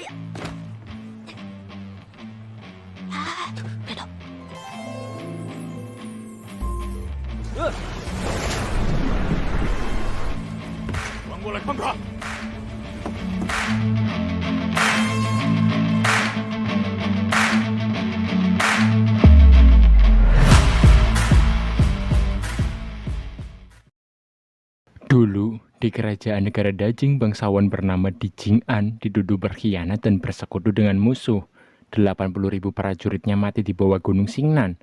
ya. Beda. Dulu, di kerajaan negara Dajing, bangsawan bernama Di Jing'an dituduh berkhianat dan bersekutu dengan musuh. 80.000 prajuritnya mati di bawah Gunung Xingnan.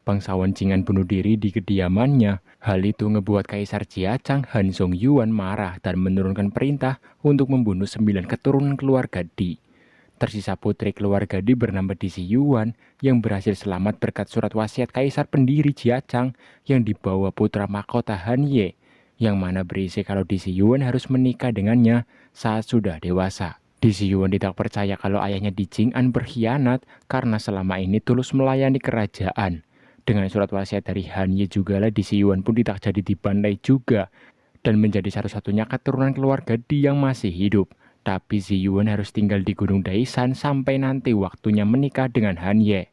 Bangsawan Jing'an bunuh diri di kediamannya. Hal itu ngebuat Kaisar Jiachang Han Zongyuan marah dan menurunkan perintah untuk membunuh 9 keturunan keluarga Di. Tersisa putri keluarga Di bernama Di Ziyuan yang berhasil selamat berkat surat wasiat Kaisar pendiri Jiachang yang dibawa putra mahkota Han Ye, yang mana berisi kalau Di Ziyuan harus menikah dengannya saat sudah dewasa. Di Ziyuan tidak percaya kalau ayahnya Di Jing'an berkhianat karena selama ini tulus melayani kerajaan. Dengan surat wasiat dari Han Ye jugalah Di Ziyuan pun tidak jadi dibandai juga dan menjadi satu-satunya keturunan keluarga Di yang masih hidup. Tapi Ziyuan harus tinggal di Gunung Daishan sampai nanti waktunya menikah dengan Han Ye.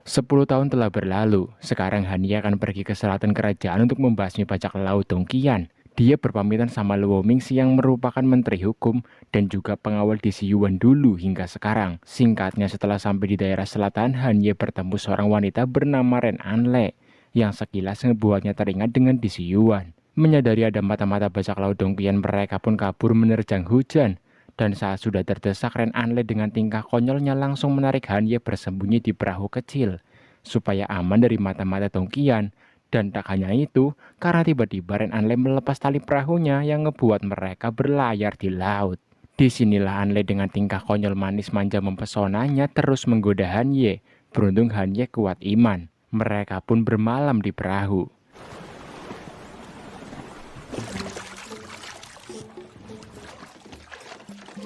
10 tahun telah berlalu, sekarang Han Ye akan pergi ke selatan kerajaan untuk membasmi bajak laut Dongqian. Dia berpamitan sama Luo Mingxi yang merupakan menteri hukum dan juga pengawal di Ziyuan dulu hingga sekarang. Singkatnya, setelah sampai di daerah selatan, Han Ye bertemu seorang wanita bernama Ren Anle yang sekilas ngebuatnya teringat dengan di Ziyuan. Menyadari ada mata-mata bajak laut Dongqian, mereka pun kabur menerjang hujan. Dan saat sudah terdesak, Ren Anle dengan tingkah konyolnya langsung menarik Han Ye bersembunyi di perahu kecil supaya aman dari mata-mata Dongqian. Dan tak hanya itu, karena tiba-tiba Ren Anle melepas tali perahunya yang ngebuat mereka berlayar di laut. Disinilah Anle dengan tingkah konyol manis manja mempesonanya terus menggoda Han Ye. Beruntung Han Ye kuat iman. Mereka pun bermalam di perahu.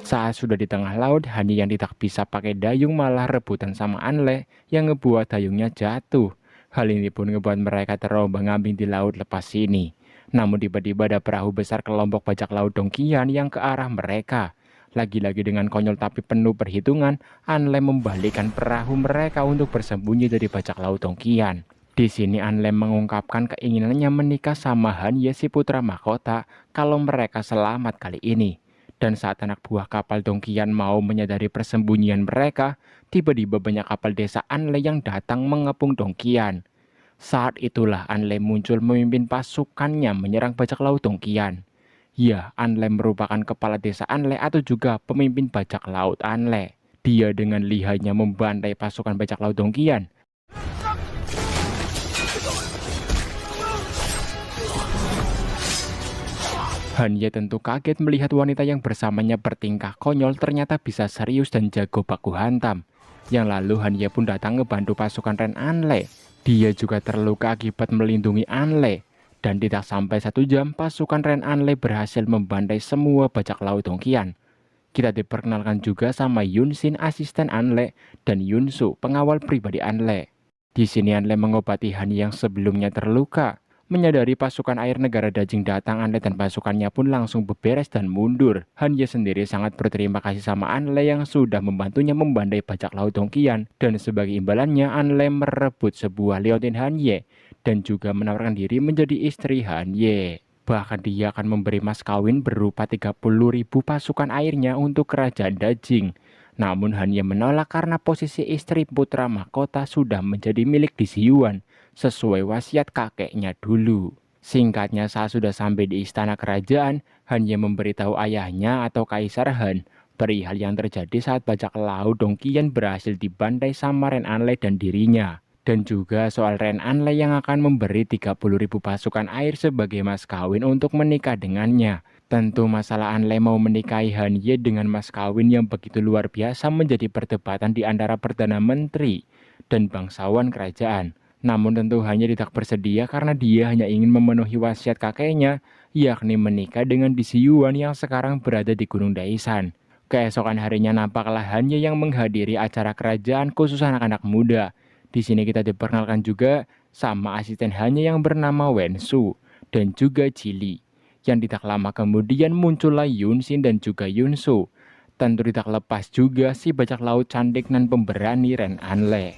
Saat sudah di tengah laut, Han Ye yang tidak bisa pakai dayung malah rebutan sama Anle yang ngebuat dayungnya jatuh. Hal ini pun ngebuat mereka terombang-ambing di laut lepas ini. Namun tiba-tiba ada perahu besar kelompok bajak laut Dongqian yang ke arah mereka. Lagi-lagi dengan konyol tapi penuh perhitungan, Anle membalikkan perahu mereka untuk bersembunyi dari bajak laut Dongqian. Di sini Anle mengungkapkan keinginannya menikah sama Han Ye si putra mahkota kalau mereka selamat kali ini. Dan saat anak buah kapal Dongqian mau menyadari persembunyian mereka, tiba-tiba banyak kapal desa Anle yang datang mengepung Dongqian. Saat itulah Anle muncul memimpin pasukannya menyerang bajak laut Dongqian. Ya, Anle merupakan kepala desa Anle atau juga pemimpin bajak laut Anle. Dia dengan lihainya membantai pasukan bajak laut Dongqian. Han Ye tentu kaget melihat wanita yang bersamanya bertingkah konyol ternyata bisa serius dan jago baku hantam. Yang lalu Han Ye pun datang ngebantu pasukan Ren Anle. Dia juga terluka akibat melindungi Anle. Dan tidak sampai 1 jam, pasukan Ren Anle berhasil membantai semua bajak laut Dongqian. Kita diperkenalkan juga sama Yun Xin, asisten Anle, dan Yun Su, pengawal pribadi Anle. Di sini Anle mengobati Han Ye yang sebelumnya terluka. Menyadari pasukan air negara Dajing datang, Anle dan pasukannya pun langsung beberes dan mundur. Han Ye sendiri sangat berterima kasih sama Anle yang sudah membantunya membandai bajak laut Dongqian. Dan sebagai imbalannya, Anle merebut sebuah liontin Han Ye dan juga menawarkan diri menjadi istri Han Ye. Bahkan dia akan memberi mas kawin berupa 30.000 pasukan airnya untuk kerajaan Dajing. Namun Han Ye menolak karena posisi istri putra mahkota sudah menjadi milik Di Ziyuan sesuai wasiat kakeknya dulu. Singkatnya, saat sudah sampai di istana kerajaan, Han Ye memberitahu ayahnya atau Kaisar Han perihal yang terjadi saat bajak laut Dongqian berhasil dibantai sama Ren Anle dan dirinya. Dan juga soal Ren Anle yang akan memberi 30.000 pasukan air sebagai mas kawin untuk menikah dengannya. Tentu masalah Anle mau menikahi Han Ye dengan mas kawin yang begitu luar biasa menjadi perdebatan di antara Perdana Menteri dan bangsawan kerajaan. Namun tentu hanya tidak bersedia karena dia hanya ingin memenuhi wasiat kakeknya, yakni menikah dengan Di Ziyuan yang sekarang berada di Gunung Daishan. Keesokan harinya nampaklah Han Ye yang menghadiri acara kerajaan khusus anak-anak muda. Di sini kita diperkenalkan juga sama asisten Han Ye yang bernama Wen Su dan juga Jili. Yang tidak lama kemudian muncullah Yunxin dan juga Yunsu. Tentu tidak lepas juga si bajak laut cantik dan pemberani Ren Anle.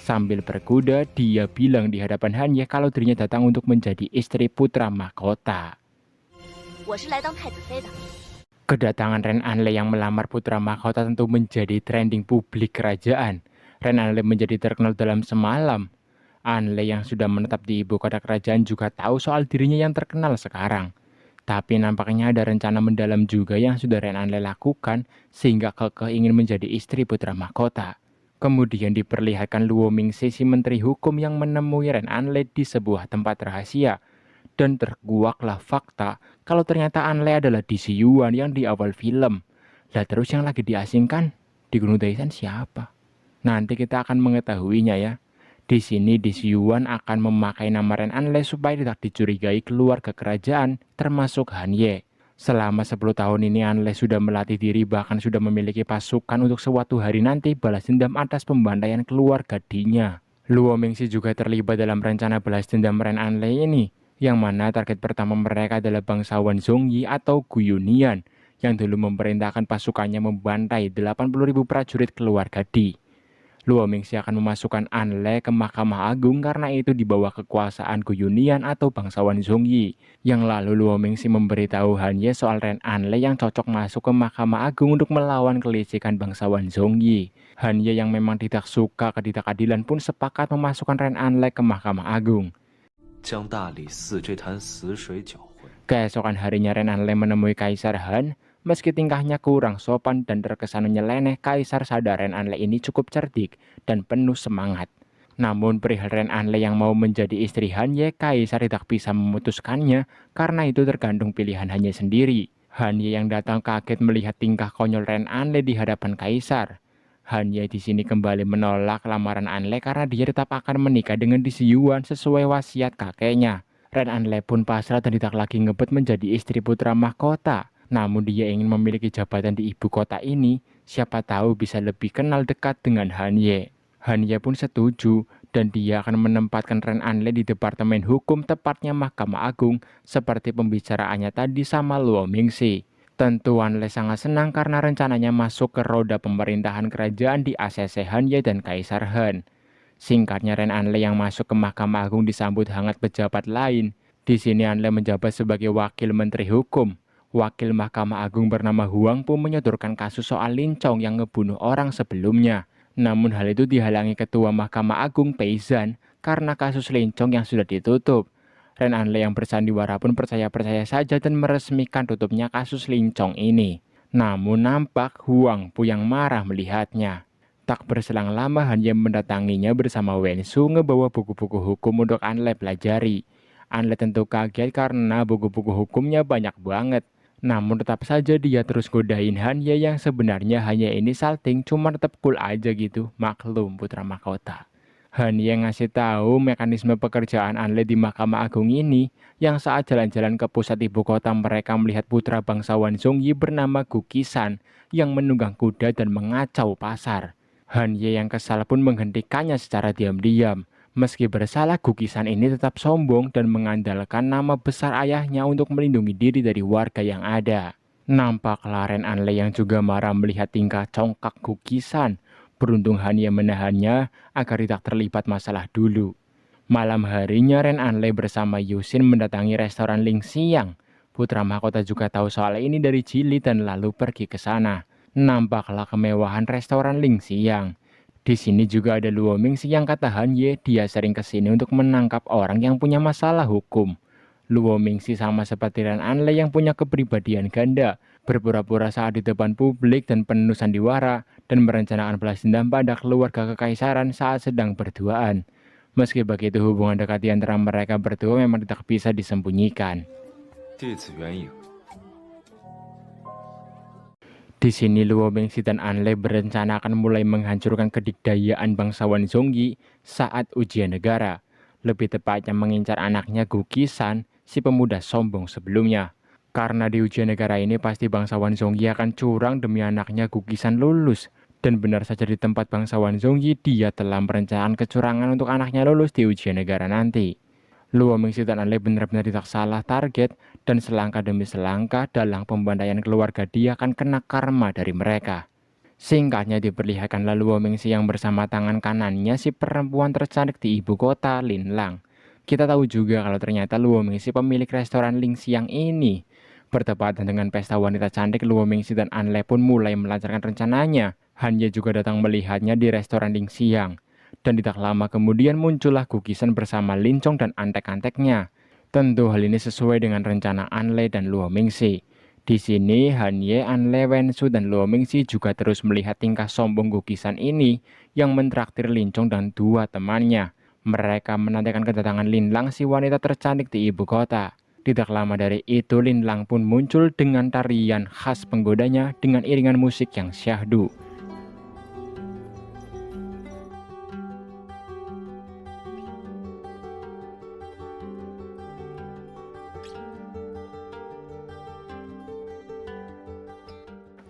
Sambil berkuda, dia bilang di hadapan Hanye kalau dirinya datang untuk menjadi istri putra mahkota. 我是来当太子妃的。 Kedatangan Ren Anle yang melamar putra mahkota tentu menjadi trending publik kerajaan. Ren Anle menjadi terkenal dalam semalam. Anle yang sudah menetap di ibu kota kerajaan juga tahu soal dirinya yang terkenal sekarang. Tapi nampaknya ada rencana mendalam juga yang sudah Ren Anle lakukan sehingga kekeh ingin menjadi istri putra mahkota. Kemudian diperlihatkan Luo Mingxi si menteri hukum yang menemui Ren Anle di sebuah tempat rahasia. Dan terkuaklah fakta kalau ternyata Anle adalah Di Yuan yang di awal film. Lah terus yang lagi diasingkan di Gunung Daisan siapa? Nanti kita akan mengetahuinya ya. Di sini Di Yuan akan memakai nama Ren Anle supaya tidak dicurigai keluarga kerajaan termasuk Hanye. Selama 10 tahun ini Anle sudah melatih diri bahkan sudah memiliki pasukan untuk suatu hari nanti balas dendam atas pembantaian keluarga Dinya. Luo Mingxi juga terlibat dalam rencana balas dendam Ren Anle ini, yang mana target pertama mereka adalah bangsawan Zhongyi atau Guyunian yang dulu memerintahkan pasukannya membantai 80.000 prajurit keluarga Di. Luo Mingxi akan memasukkan Anle ke Mahkamah Agung karena itu di bawah kekuasaan Guyunian atau bangsawan Zhongyi. Yang lalu Luo Mingxi memberitahu Hanye soal Ren Anle yang cocok masuk ke Mahkamah Agung untuk melawan kelicikan bangsawan Zhongyi. Hanye yang memang tidak suka ketidakadilan pun sepakat memasukkan Ren Anle ke Mahkamah Agung. Keesokan harinya Ren Anle menemui Kaisar Han. Meski tingkahnya kurang sopan dan terkesan nyeleneh, Kaisar sadar Ren Anle ini cukup cerdik dan penuh semangat. Namun perihal Ren Anle yang mau menjadi istri Hanye, Kaisar tidak bisa memutuskannya karena itu tergantung pilihan Hanye sendiri. Hanye yang datang kaget melihat tingkah konyol Ren Anle di hadapan Kaisar. Hanye di sini kembali menolak lamaran Anle karena dia tetap akan menikah dengan Di Yuan sesuai wasiat kakeknya. Ren Anle pun pasrah dan tidak lagi ngebet menjadi istri putra mahkota. Namun dia ingin memiliki jabatan di ibu kota ini, siapa tahu bisa lebih kenal dekat dengan Hanye. Hanye pun setuju dan dia akan menempatkan Ren Anle di Departemen Hukum tepatnya Mahkamah Agung seperti pembicaraannya tadi sama Luo Mingxi. Tentu Anle sangat senang karena rencananya masuk ke roda pemerintahan kerajaan di ACC Hanye dan Kaisar Han. Singkatnya Ren Anle yang masuk ke Mahkamah Agung disambut hangat pejabat lain. Di sini Anle menjabat sebagai wakil menteri hukum. Wakil Mahkamah Agung bernama Huang pun menyodorkan kasus soal Lincong yang ngebunuh orang sebelumnya. Namun hal itu dihalangi Ketua Mahkamah Agung Peizan karena kasus Lincong yang sudah ditutup. Ren Anle yang bersandiwara pun percaya-percaya saja dan meresmikan tutupnya kasus Lincong ini. Namun nampak Huang pun yang marah melihatnya. Tak berselang lama Hanye mendatanginya bersama Wensu ngebawa buku-buku hukum untuk Anle pelajari. Anle tentu kaget karena buku-buku hukumnya banyak banget. Namun tetap saja dia terus godain Hanye yang sebenarnya hanya ini salting cuma tetap cool aja gitu, maklum putra mahkota. Hanye ngasih tahu mekanisme pekerjaan Anle di Mahkamah Agung ini yang saat jalan-jalan ke pusat ibu kota mereka melihat putra bangsawan Zhongyi bernama Gukisan yang menunggang kuda dan mengacau pasar. Hanye yang kesal pun menghentikannya secara diam-diam. Meski bersalah, Gukisan ini tetap sombong dan mengandalkan nama besar ayahnya untuk melindungi diri dari warga yang ada. Nampaklah Ren Anle yang juga marah melihat tingkah congkak Gukisan. Beruntung Hanye menahannya agar tidak terlibat masalah dulu. Malam harinya Ren Anle bersama Yusin mendatangi restoran Ling Xiang. Putra mahkota juga tahu soal ini dari Jili dan lalu pergi ke sana. Nampaklah kemewahan restoran Ling Xiang. Di sini juga ada Luo Mingxi yang kata Hanye dia sering kesini untuk menangkap orang yang punya masalah hukum. Luo Mingxi sama seperti Ren Anle yang punya kepribadian ganda, berpura-pura saat di depan publik dan penuh sandiwara, dan merencanakan balas dendam pada keluarga kekaisaran saat sedang berduaan. Meski begitu hubungan dekat di antara mereka berdua memang tidak bisa disembunyikan. Di sini Luo Mingxi dan Anle berencana akan mulai menghancurkan kedikdayaan bangsawan Zhongyi saat ujian negara. Lebih tepatnya mengincar anaknya Gukisan, si pemuda sombong sebelumnya. Karena di ujian negara ini pasti bangsawan Zhongyi akan curang demi anaknya Gukisan lulus. Dan benar saja di tempat bangsawan Zhongyi dia telah merencanakan kecurangan untuk anaknya lulus di ujian negara nanti. Luo Mingxi dan Anle benar-benar tidak salah target, dan selangkah demi selangkah dalam pembantaian keluarga dia akan kena karma dari mereka. Singkatnya diperlihatkanlah Luo Mingxi yang bersama tangan kanannya si perempuan tercantik di ibu kota, Lin Lang. Kita tahu juga kalau ternyata Luo Mingxi pemilik restoran Ling Xiang ini. Bertepatan dengan pesta wanita cantik, Luo Mingxi dan Anle pun mulai melancarkan rencananya. Han Ye juga datang melihatnya di restoran Ling Xiang. Dan tidak lama kemudian muncullah Gukisan bersama Lin Chong dan antek-anteknya. Tentu hal ini sesuai dengan rencana Anle dan Luo Mingxi. Di sini Han Ye, Anle, Wensu, dan Luo Mingxi juga terus melihat tingkah sombong Gukisan ini yang mentraktir Lin Chong dan dua temannya. Mereka menantikan kedatangan Lin Lang, si wanita tercantik di ibu kota. Tidak lama dari itu Lin Lang pun muncul dengan tarian khas penggodanya dengan iringan musik yang syahdu.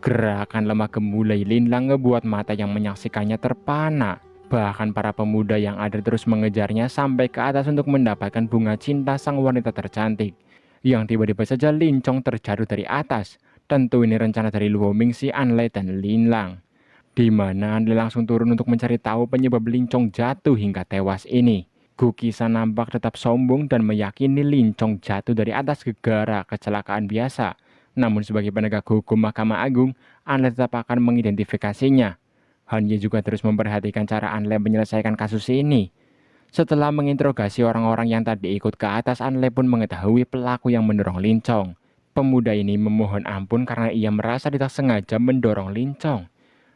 Gerakan lemah gemulai Lin Lang ngebuat mata yang menyaksikannya terpana. Bahkan para pemuda yang ada terus mengejarnya sampai ke atas untuk mendapatkan bunga cinta sang wanita tercantik. Yang tiba-tiba saja Lin Chong terjatuh dari atas. Tentu ini rencana dari Luo Mingxi, Anle, dan Lin Lang. Di mana Anle langsung turun untuk mencari tahu penyebab Lin Chong jatuh hingga tewas ini. Gukisan nampak tetap sombong dan meyakini Lin Chong jatuh dari atas gara kecelakaan biasa. Namun sebagai penegak hukum Mahkamah Agung, Anle tetap akan mengidentifikasinya. Han Ye juga terus memperhatikan cara Anle menyelesaikan kasus ini. Setelah menginterogasi orang-orang yang tadi ikut ke atas, Anle pun mengetahui pelaku yang mendorong Lin Chong. Pemuda ini memohon ampun karena ia merasa tidak sengaja mendorong Lin Chong.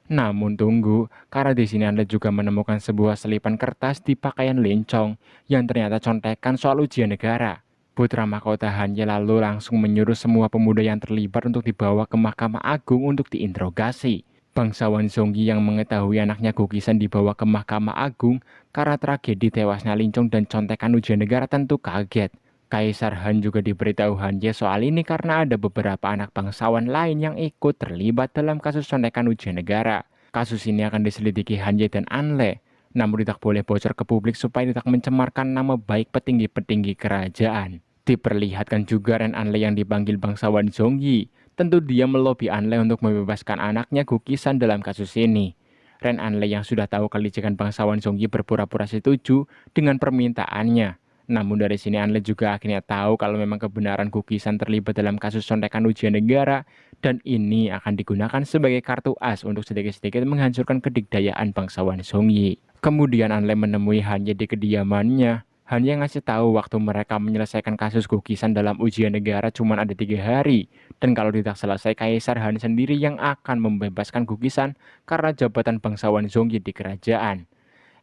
Namun tunggu, karena di sini Anle juga menemukan sebuah selipan kertas di pakaian Lin Chong yang ternyata contekan soal ujian negara. Putra mahkota Han Ye lalu langsung menyuruh semua pemuda yang terlibat untuk dibawa ke Mahkamah Agung untuk diinterogasi. Bangsawan Zongyi yang mengetahui anaknya Gukisan dibawa ke Mahkamah Agung karena tragedi tewasnya Lin Chong dan contekan ujian negara tentu kaget. Kaisar Han juga diberitahu Han Ye soal ini karena ada beberapa anak bangsawan lain yang ikut terlibat dalam kasus contekan ujian negara. Kasus ini akan diselidiki Han Ye dan Anle, namun tidak boleh bocor ke publik supaya tidak mencemarkan nama baik petinggi-petinggi kerajaan. Diperlihatkan juga Ren Anle yang dipanggil bangsawan Zongyi. Tentu dia melobi Anle untuk membebaskan anaknya Gukisan dalam kasus ini. Ren Anle yang sudah tahu kelicikan bangsawan Zongyi berpura-pura setuju dengan permintaannya. Namun dari sini Anle juga akhirnya tahu kalau memang kebenaran Gukisan terlibat dalam kasus contekan ujian negara dan ini akan digunakan sebagai kartu as untuk sedikit-sedikit menghancurkan kedikdayaan bangsawan Zongyi. Kemudian Anle menemui Han Ye di kediamannya. Han Ye ngasih tahu waktu mereka menyelesaikan kasus Gukisan dalam ujian negara cuma ada 3 hari. Dan kalau tidak selesai, Kaisar Han sendiri yang akan membebaskan Gukisan karena jabatan bangsawan Zongyi di kerajaan.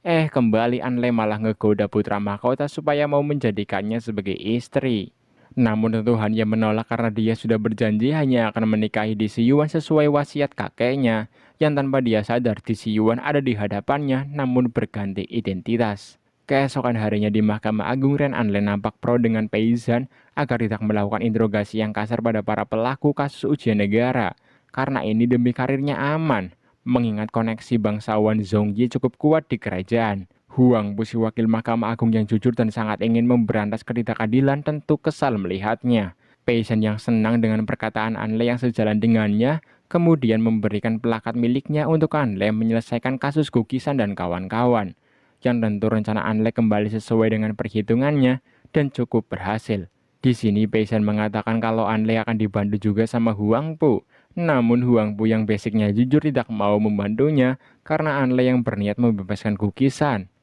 Kembali Anle malah ngegoda putra mahkota supaya mau menjadikannya sebagai istri. Namun tentu Han Ye menolak karena dia sudah berjanji hanya akan menikahi Di Siyuan sesuai wasiat kakeknya. Yang tanpa dia sadar Di Siyuan ada di hadapannya namun berganti identitas. Keesokan harinya di Mahkamah Agung, Ren Anle nampak pro dengan Pei Zhan agar tidak melakukan interogasi yang kasar pada para pelaku kasus ujian negara. Karena ini demi karirnya aman, mengingat koneksi bangsawan Zongyi cukup kuat di kerajaan. Huang Bu, si wakil Mahkamah Agung yang jujur dan sangat ingin memberantas ketidakadilan, tentu kesal melihatnya. Pei Zhan yang senang dengan perkataan Anle yang sejalan dengannya, kemudian memberikan plakat miliknya untuk Anle menyelesaikan kasus Gukisan dan kawan-kawan. Yang tentu rencana Anle kembali sesuai dengan perhitungannya dan cukup berhasil. Di sini Pei Zhan mengatakan kalau Anle akan dibantu juga sama Huang Bu. Namun Huang Bu yang basicnya jujur tidak mau membantunya karena Anle yang berniat membebaskan Gukisan.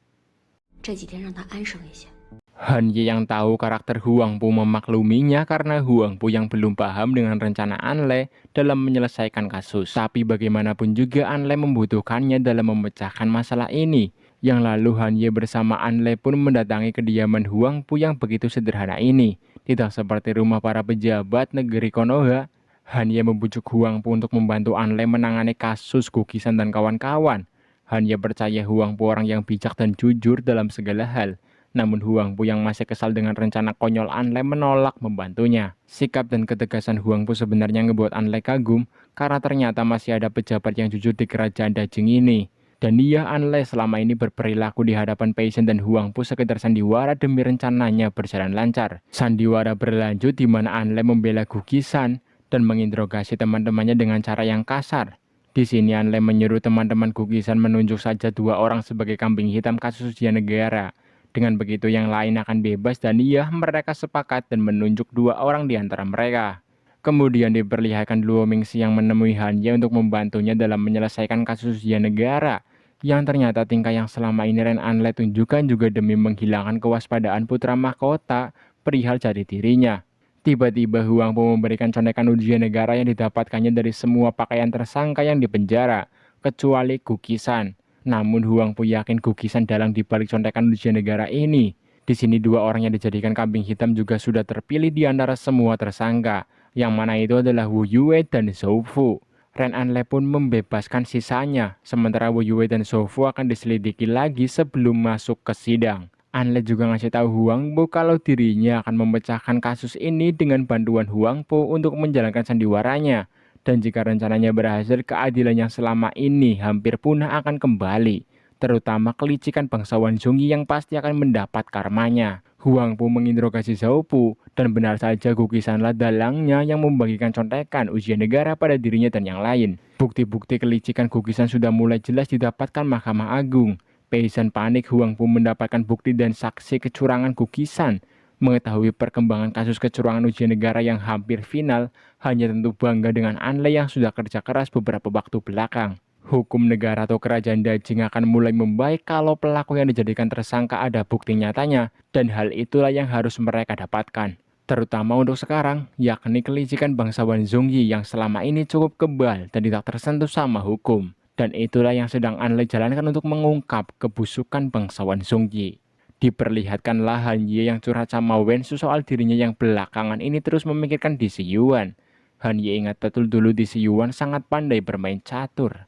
Han Ye yang tahu karakter Huang Bu memakluminya karena Huang Bu yang belum paham dengan rencana Anle dalam menyelesaikan kasus. Tapi bagaimanapun juga Anle membutuhkannya dalam memecahkan masalah ini. Yang lalu Han Ye bersama Anle pun mendatangi kediaman Huang Bu yang begitu sederhana ini. Tidak seperti rumah para pejabat negeri Konoha. Han Ye membujuk Huang Bu untuk membantu Anle menangani kasus Gukisan dan kawan-kawan. Han Ye percaya Huang Bu orang yang bijak dan jujur dalam segala hal. Namun Huang Bu yang masih kesal dengan rencana konyol Anle menolak membantunya. Sikap dan ketegasan Huang Bu sebenarnya ngebuat Anle kagum karena ternyata masih ada pejabat yang jujur di kerajaan Dajing ini. Dan dia Anle selama ini berperilaku di hadapan Pei Shen dan Huang Pu sekedar sandiwara demi rencananya berjalan lancar. Sandiwara berlanjut di mana Anle membela Gugisan dan menginterogasi teman-temannya dengan cara yang kasar. Di sini Anle menyuruh teman-teman Gugisan menunjuk saja 2 orang sebagai kambing hitam kasus ujian negara. Dengan begitu yang lain akan bebas dan mereka sepakat dan menunjuk 2 orang di antara mereka. Kemudian diperlihatkan Luo Mingxi yang menemui Han Ye untuk membantunya dalam menyelesaikan kasus ujian negara. Yang ternyata tingkah yang selama ini Ren Anle tunjukkan juga demi menghilangkan kewaspadaan putra mahkota perihal jati dirinya. Tiba-tiba Huang Pu memberikan contekan ujian negara yang didapatkannya dari semua pakaian tersangka yang dipenjara, kecuali Gugisan. Namun Huang Pu yakin Gugisan dalang dibalik contekan ujian negara ini. Di sini 2 orang yang dijadikan kambing hitam juga sudah terpilih di antara semua tersangka, yang mana itu adalah Wu Yue dan Zhou Fu. Ren Anle pun membebaskan sisanya, sementara Wu Yue dan Zhou Fu akan diselidiki lagi sebelum masuk ke sidang. Anle juga ngasih tahu Huang Pu kalau dirinya akan memecahkan kasus ini dengan bantuan Huang Pu untuk menjalankan sandiwaranya. Dan jika rencananya berhasil, keadilan yang selama ini hampir punah akan kembali. Terutama kelicikan bangsawan Zhongyi yang pasti akan mendapat karmanya. Huang Pu menginterogasi Zhou Fu, dan benar saja Gugisanlah dalangnya yang membagikan contekan ujian negara pada dirinya dan yang lain. Bukti-bukti kelicikan Gugisan sudah mulai jelas didapatkan Mahkamah Agung. Pei Shen panik Huang Pu mendapatkan bukti dan saksi kecurangan Gugisan. Mengetahui perkembangan kasus kecurangan ujian negara yang hampir final, hanya tentu bangga dengan Anle yang sudah kerja keras beberapa waktu belakang. Hukum negara atau kerajaan Dajing akan mulai membaik kalau pelaku yang dijadikan tersangka ada bukti nyatanya, dan hal itulah yang harus mereka dapatkan. Terutama untuk sekarang, yakni kelicikan bangsawan Zhongyi yang selama ini cukup kebal dan tidak tersentuh sama hukum. Dan itulah yang sedang Anle jalankan untuk mengungkap kebusukan bangsawan Zhongyi. Diperlihatkanlah Han Ye yang curhat sama Wen Su soal dirinya yang belakangan ini terus memikirkan Di Si Yuan. Han Ye ingat betul dulu Di Si Yuan sangat pandai bermain catur.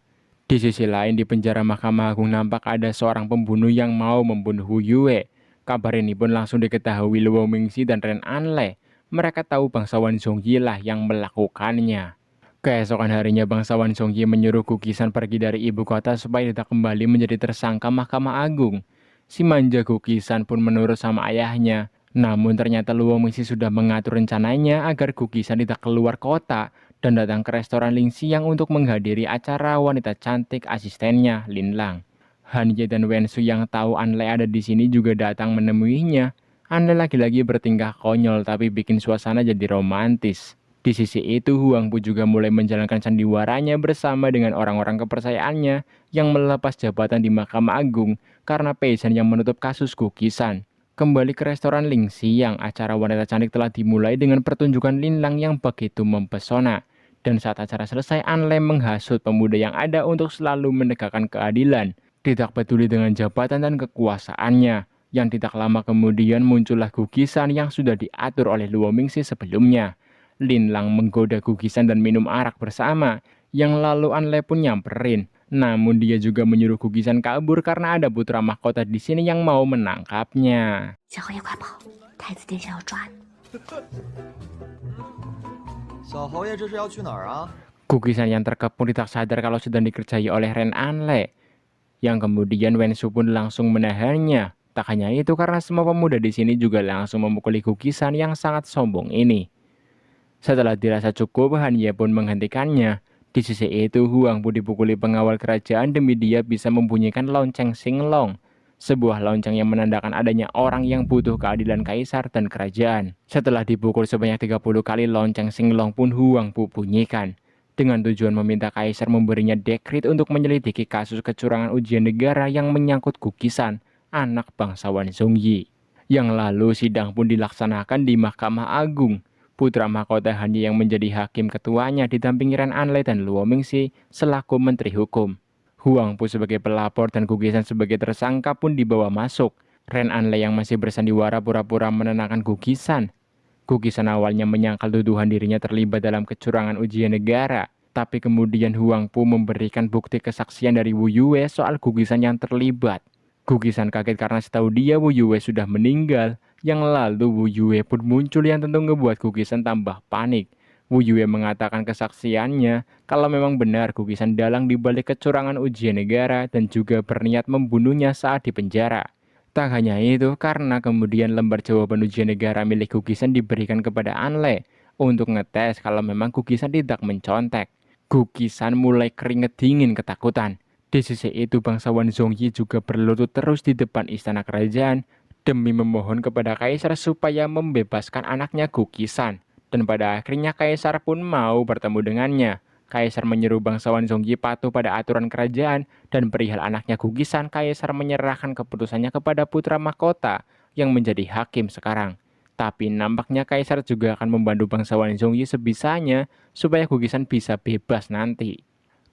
Di sisi lain di penjara Mahkamah Agung nampak ada seorang pembunuh yang mau membunuh Wu Yue. Kabar ini pun langsung diketahui Luo Mingxi dan Ren Anle. Mereka tahu bangsawan Zhongyi lah yang melakukannya. Keesokan harinya bangsawan Zhongyi menyuruh Gugisan pergi dari ibu kota supaya tidak kembali menjadi tersangka Mahkamah Agung. Si manja Gugisan pun menurut sama ayahnya. Namun ternyata Luo Mingxi sudah mengatur rencananya agar Gugisan tidak keluar kota dan datang ke restoran Ling Xiang untuk menghadiri acara wanita cantik asistennya, Lin Lang. Han Ye dan Wen Su yang tahu Anle ada di sini juga datang menemuinya. Anle lagi-lagi bertingkah konyol tapi bikin suasana jadi romantis. Di sisi itu Huang Pu juga mulai menjalankan sandiwaranya bersama dengan orang-orang kepercayaannya yang melepas jabatan di Mahkamah Agung karena Pei Shen yang menutup kasus Gugisan. Kembali ke restoran Ling Xiang, acara wanita cantik telah dimulai dengan pertunjukan Lin Lang yang begitu mempesona. Dan saat acara selesai, Anle menghasut pemuda yang ada untuk selalu menegakkan keadilan, tidak peduli dengan jabatan dan kekuasaannya. Yang tidak lama kemudian muncullah Gugisan yang sudah diatur oleh Luo Mingxi sebelumnya. Lin Lang menggoda Gugisan dan minum arak bersama, yang lalu Anle pun nyamperin. Namun dia juga menyuruh Gugisan kabur karena ada putra mahkota di sini yang mau menangkapnya. Gugisan yang terkepung tidak sadar kalau sedang dikerjai oleh Ren Anle. Yang kemudian Wen Su pun langsung menahannya. Tak hanya itu karena semua pemuda di sini juga langsung memukuli Gugisan yang sangat sombong ini. Setelah dirasa cukup, Han Ye pun menghentikannya. Di sisi itu, Huang Pu dipukuli pengawal kerajaan demi dia bisa membunyikan lonceng Xinglong, sebuah lonceng yang menandakan adanya orang yang butuh keadilan kaisar dan kerajaan. Setelah dipukul sebanyak 30 kali, lonceng Xinglong pun Huang Pu bunyikan, dengan tujuan meminta kaisar memberinya dekrit untuk menyelidiki kasus kecurangan ujian negara yang menyangkut Gugisan, anak bangsawan Zhongyi. Yang lalu sidang pun dilaksanakan di Mahkamah Agung. Putra mahkota Han Ye yang menjadi hakim ketuanya didampingi Ren Anle dan Luo Mingxi selaku menteri hukum. Huang Pu sebagai pelapor dan Gugisan sebagai tersangka pun dibawa masuk. Ren Anle yang masih bersandiwara pura-pura menenangkan Gugisan. Gugisan awalnya menyangkal tuduhan dirinya terlibat dalam kecurangan ujian negara. Tapi kemudian Huang Pu memberikan bukti kesaksian dari Wu Yue soal Gugisan yang terlibat. Gugisan kaget karena setahu dia Wu Yue sudah meninggal. Yang lalu Wu Yue pun muncul yang tentu ngebuat Gugisan tambah panik. Wu Yue mengatakan kesaksiannya kalau memang benar Gukisan dalang di balik kecurangan ujian negara dan juga berniat membunuhnya saat di penjara. Tak hanya itu, karena kemudian lembar jawaban ujian negara milik Gukisan diberikan kepada Anle untuk ngetes kalau memang Gukisan tidak mencontek. Gukisan mulai keringet dingin ketakutan. Di sisi itu, bangsawan Zongyi juga berlutut terus di depan istana kerajaan demi memohon kepada kaisar supaya membebaskan anaknya Gukisan. Dan pada akhirnya kaisar pun mau bertemu dengannya. Kaisar menyeru bangsawan Zongyi patuh pada aturan kerajaan dan perihal anaknya Gukisan, kaisar menyerahkan keputusannya kepada putra mahkota yang menjadi hakim sekarang. Tapi nampaknya kaisar juga akan membantu bangsawan Zongyi sebisanya supaya Gukisan bisa bebas nanti.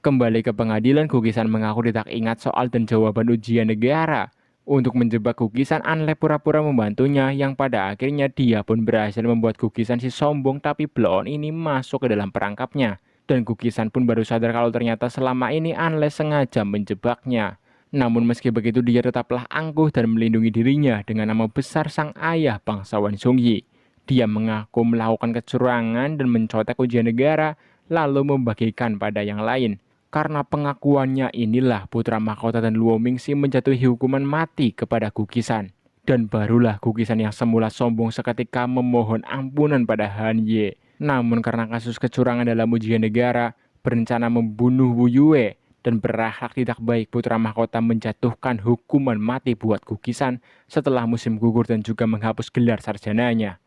Kembali ke pengadilan, Gukisan mengaku tidak ingat soal dan jawaban ujian negara. Untuk menjebak Gukisan, Anle pura-pura membantunya yang pada akhirnya dia pun berhasil membuat Gukisan si sombong tapi blon ini masuk ke dalam perangkapnya. Dan Gukisan pun baru sadar kalau ternyata selama ini Anle sengaja menjebaknya. Namun meski begitu dia tetaplah angkuh dan melindungi dirinya dengan nama besar sang ayah bangsawan Zongyi. Dia mengaku melakukan kecurangan dan mencontek ujian negara lalu membagikan pada yang lain. Karena pengakuannya inilah putra mahkota dan Luo Mingxi menjatuhi hukuman mati kepada Gukisan. Dan barulah Gukisan yang semula sombong seketika memohon ampunan pada Han Ye. Namun karena kasus kecurangan dalam ujian negara, berencana membunuh Wu Yue, dan berakhlak tidak baik, putra mahkota menjatuhkan hukuman mati buat Gukisan setelah musim gugur dan juga menghapus gelar sarjananya.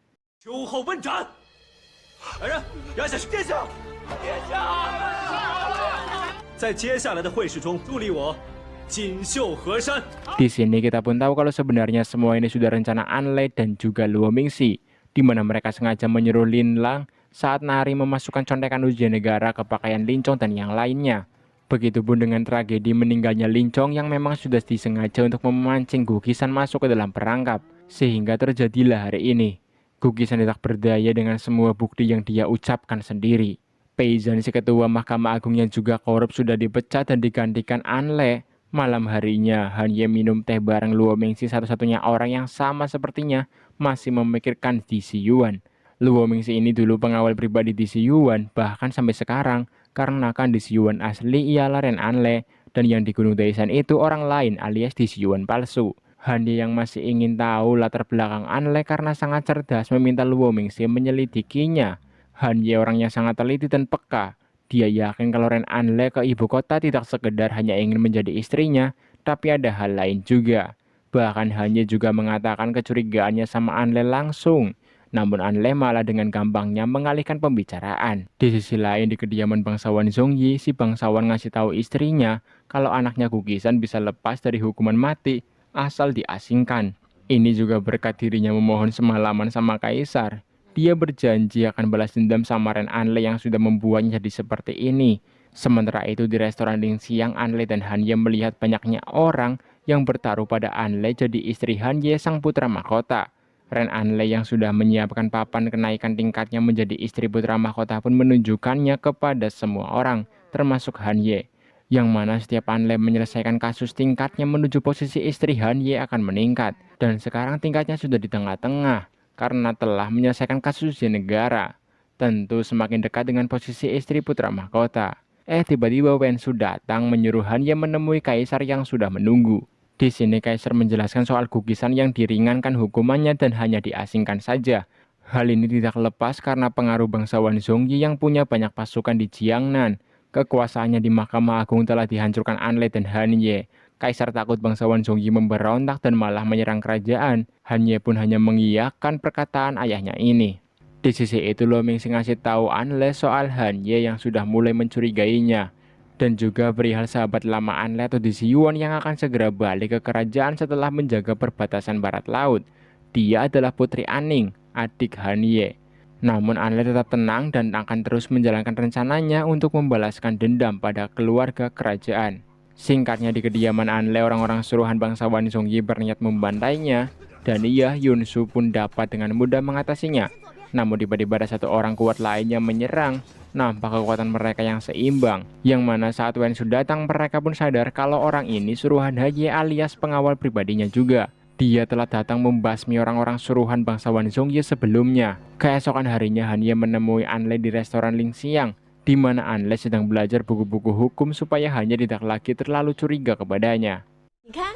在接下来的会试中，助力我锦绣河山。 Di sini kita pun tahu kalau sebenarnya semua ini sudah rencana Anle dan juga Luo Mingxi, di mana mereka sengaja menyuruh Lin Lang saat Nari memasukkan contekan ujian negara ke pakaian Lincong dan yang lainnya. Begitupun dengan tragedi meninggalnya Lincong yang memang sudah disengaja untuk memancing Gukisan masuk ke dalam perangkap, sehingga terjadilah hari ini. Gukisan tidak berdaya dengan semua bukti yang dia ucapkan sendiri. Peizhan, si ketua Mahkamah Agung yang juga korup, sudah dipecat dan digantikan Anle. Malam harinya, Han Ye minum teh bareng Luo Mingxi, satu-satunya orang yang sama sepertinya masih memikirkan Di Siyuan. Luo Mingxi ini dulu pengawal pribadi Di Siyuan, bahkan sampai sekarang, karena kan Di Siyuan asli ialah Ren Anle, dan yang di Gunung Daishan itu orang lain alias Di Siyuan palsu. Han Ye yang masih ingin tahu latar belakang Anle karena sangat cerdas meminta Luo Mingxi menyelidikinya. Han Ye orangnya sangat teliti dan peka. Dia yakin kalau Ren Anle ke ibu kota tidak sekedar hanya ingin menjadi istrinya, tapi ada hal lain juga. Bahkan Han Ye juga mengatakan kecurigaannya sama Anle langsung. Namun Anle malah dengan gampangnya mengalihkan pembicaraan. Di sisi lain, di kediaman bangsawan Zongyi, si bangsawan ngasih tahu istrinya kalau anaknya Gukisan bisa lepas dari hukuman mati asal diasingkan. Ini juga berkat dirinya memohon semalaman sama kaisar. Dia berjanji akan balas dendam sama Ren Anle yang sudah membuatnya jadi seperti ini. Sementara itu di restoran Ling Xiang, Anle dan Han Ye melihat banyaknya orang yang bertaruh pada Anle jadi istri Han Ye sang putra mahkota. Ren Anle yang sudah menyiapkan papan kenaikan tingkatnya menjadi istri putra mahkota pun menunjukkannya kepada semua orang, termasuk Han Ye. Yang mana setiap Anle menyelesaikan kasus, tingkatnya menuju posisi istri Han Ye akan meningkat. Dan sekarang tingkatnya sudah di tengah-tengah karena telah menyelesaikan kasus ujian negara. Tentu semakin dekat dengan posisi istri putra mahkota. Tiba-tiba Wen Su datang menyuruh Han Ye menemui kaisar yang sudah menunggu. Di sini kaisar menjelaskan soal Gukisan yang diringankan hukumannya dan hanya diasingkan saja. Hal ini tidak lepas karena pengaruh bangsawan Zongyi yang punya banyak pasukan di Jiangnan. Kekuasaannya di Mahkamah Agung telah dihancurkan Anle dan Han Ye. Kaisar takut bangsawan Zongyi memberontak dan malah menyerang kerajaan. Han Ye pun hanya mengiyakan perkataan ayahnya ini. Di sisi itu Luo Mingxi ngasih tahu Anle soal Han Ye yang sudah mulai mencurigainya. Dan juga perihal sahabat lama Anle atau Di Siyuan yang akan segera balik ke kerajaan setelah menjaga perbatasan barat laut. Dia adalah Putri Aning, adik Han Ye. Namun Anle tetap tenang dan akan terus menjalankan rencananya untuk membalaskan dendam pada keluarga kerajaan. Singkatnya, di kediaman Anle, orang-orang suruhan bangsawan Zongyi berniat membantainya, dan Yun Su pun dapat dengan mudah mengatasinya. Namun tiba-tiba ada satu orang kuat lainnya menyerang. Nampak kekuatan mereka yang seimbang, yang mana saat Wen Su datang mereka pun sadar kalau orang ini suruhan Han Ye alias pengawal pribadinya juga. Dia telah datang membasmi orang-orang suruhan bangsawan Zhongye sebelumnya. Keesokan harinya Han Ye menemui An Le di restoran Lingxiang, di mana An Le sedang belajar buku-buku hukum supaya Han Ye tidak lagi terlalu curiga kepadanya. 你看，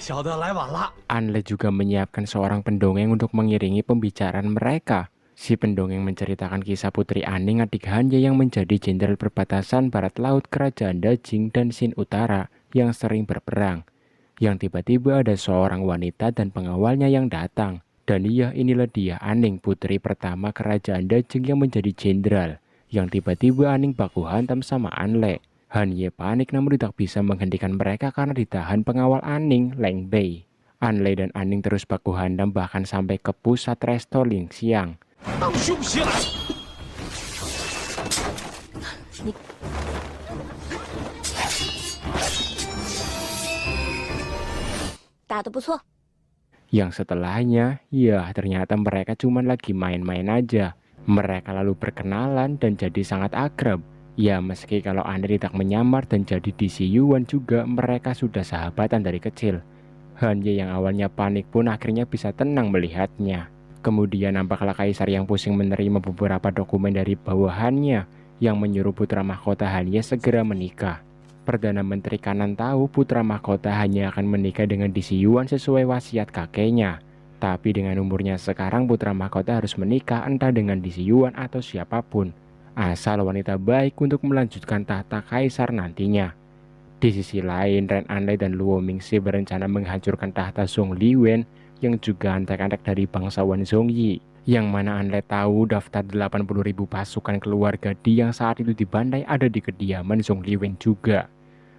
小的来晚了。 An Le juga menyiapkan seorang pendongeng untuk mengiringi pembicaraan mereka. Si pendongeng menceritakan kisah Putri Aning adik Han Ye yang menjadi jenderal perbatasan barat laut kerajaan Dajing dan Xin Utara yang sering berperang. Yang tiba-tiba ada seorang wanita dan pengawalnya yang datang. Dan inilah dia Aning, putri pertama kerajaan Dajing yang menjadi jenderal. Yang tiba-tiba Aning baku hantam sama An Le. Han Ye panik namun tidak bisa menghentikan mereka karena ditahan pengawal Aning, Leng Bei. An Le dan Aning terus baku hantam bahkan sampai ke pusat resto Lingxiang. 当凶袭来！ 打得不错。 Yang setelahnya, ya ternyata mereka cuma lagi main-main aja. Mereka lalu berkenalan dan jadi sangat akrab. Ya meski kalau Anda tidak menyamar dan jadi DC Yuan juga, mereka sudah sahabatan dari kecil. Han Ye yang awalnya panik pun akhirnya bisa tenang melihatnya. Kemudian nampaklah kaisar yang pusing menerima beberapa dokumen dari bawahannya yang menyuruh putra mahkota Han Ye segera menikah. Perdana Menteri Kanan tahu putra mahkota hanya akan menikah dengan DC Yuan sesuai wasiat kakeknya. Tapi dengan umurnya sekarang putra mahkota harus menikah entah dengan DC Yuan atau siapapun. Asal wanita baik untuk melanjutkan tahta kaisar nantinya. Di sisi lain, Ren Anlai dan Luo Mingxi berencana menghancurkan tahta Zhong Liwen yang juga antek-antek dari bangsawan Zhongyi. Yang mana Anlai tahu daftar 80.000 pasukan keluarga Di yang saat itu dibantai ada di kediaman Zhong Liwen juga.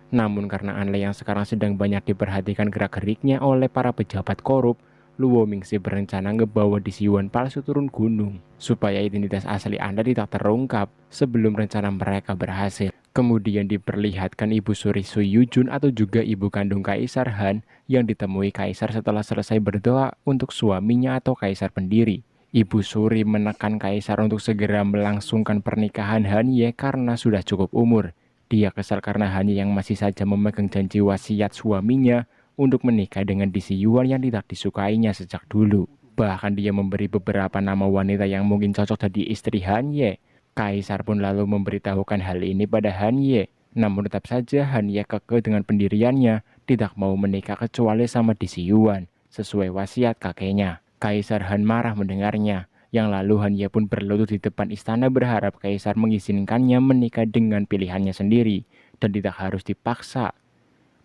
Namun karena An Le yang sekarang sedang banyak diperhatikan gerak-geriknya oleh para pejabat korup, Luo Mingxi berencana ngebawa DC Yuan palsu turun gunung supaya identitas asli Anda tidak terungkap sebelum rencana mereka berhasil. Kemudian diperlihatkan Ibu Suri Su Yujun atau juga ibu kandung Kaisar Han yang ditemui Kaisar setelah selesai berdoa untuk suaminya atau Kaisar pendiri. Ibu Suri menekan Kaisar untuk segera melangsungkan pernikahan Han Ye karena sudah cukup umur. Dia kesal karena Han Ye yang masih saja memegang janji wasiat suaminya untuk menikah dengan DC Yuan yang tidak disukainya sejak dulu. Bahkan dia memberi beberapa nama wanita yang mungkin cocok jadi istri Han Ye. Kaisar pun lalu memberitahukan hal ini pada Han Ye. Namun tetap saja Han Ye kekeh dengan pendiriannya, tidak mau menikah kecuali sama DC Yuan, sesuai wasiat kakeknya. Kaisar Han marah mendengarnya. Yang lalu Han Ye pun berlutut di depan istana berharap Kaisar mengizinkannya menikah dengan pilihannya sendiri dan tidak harus dipaksa.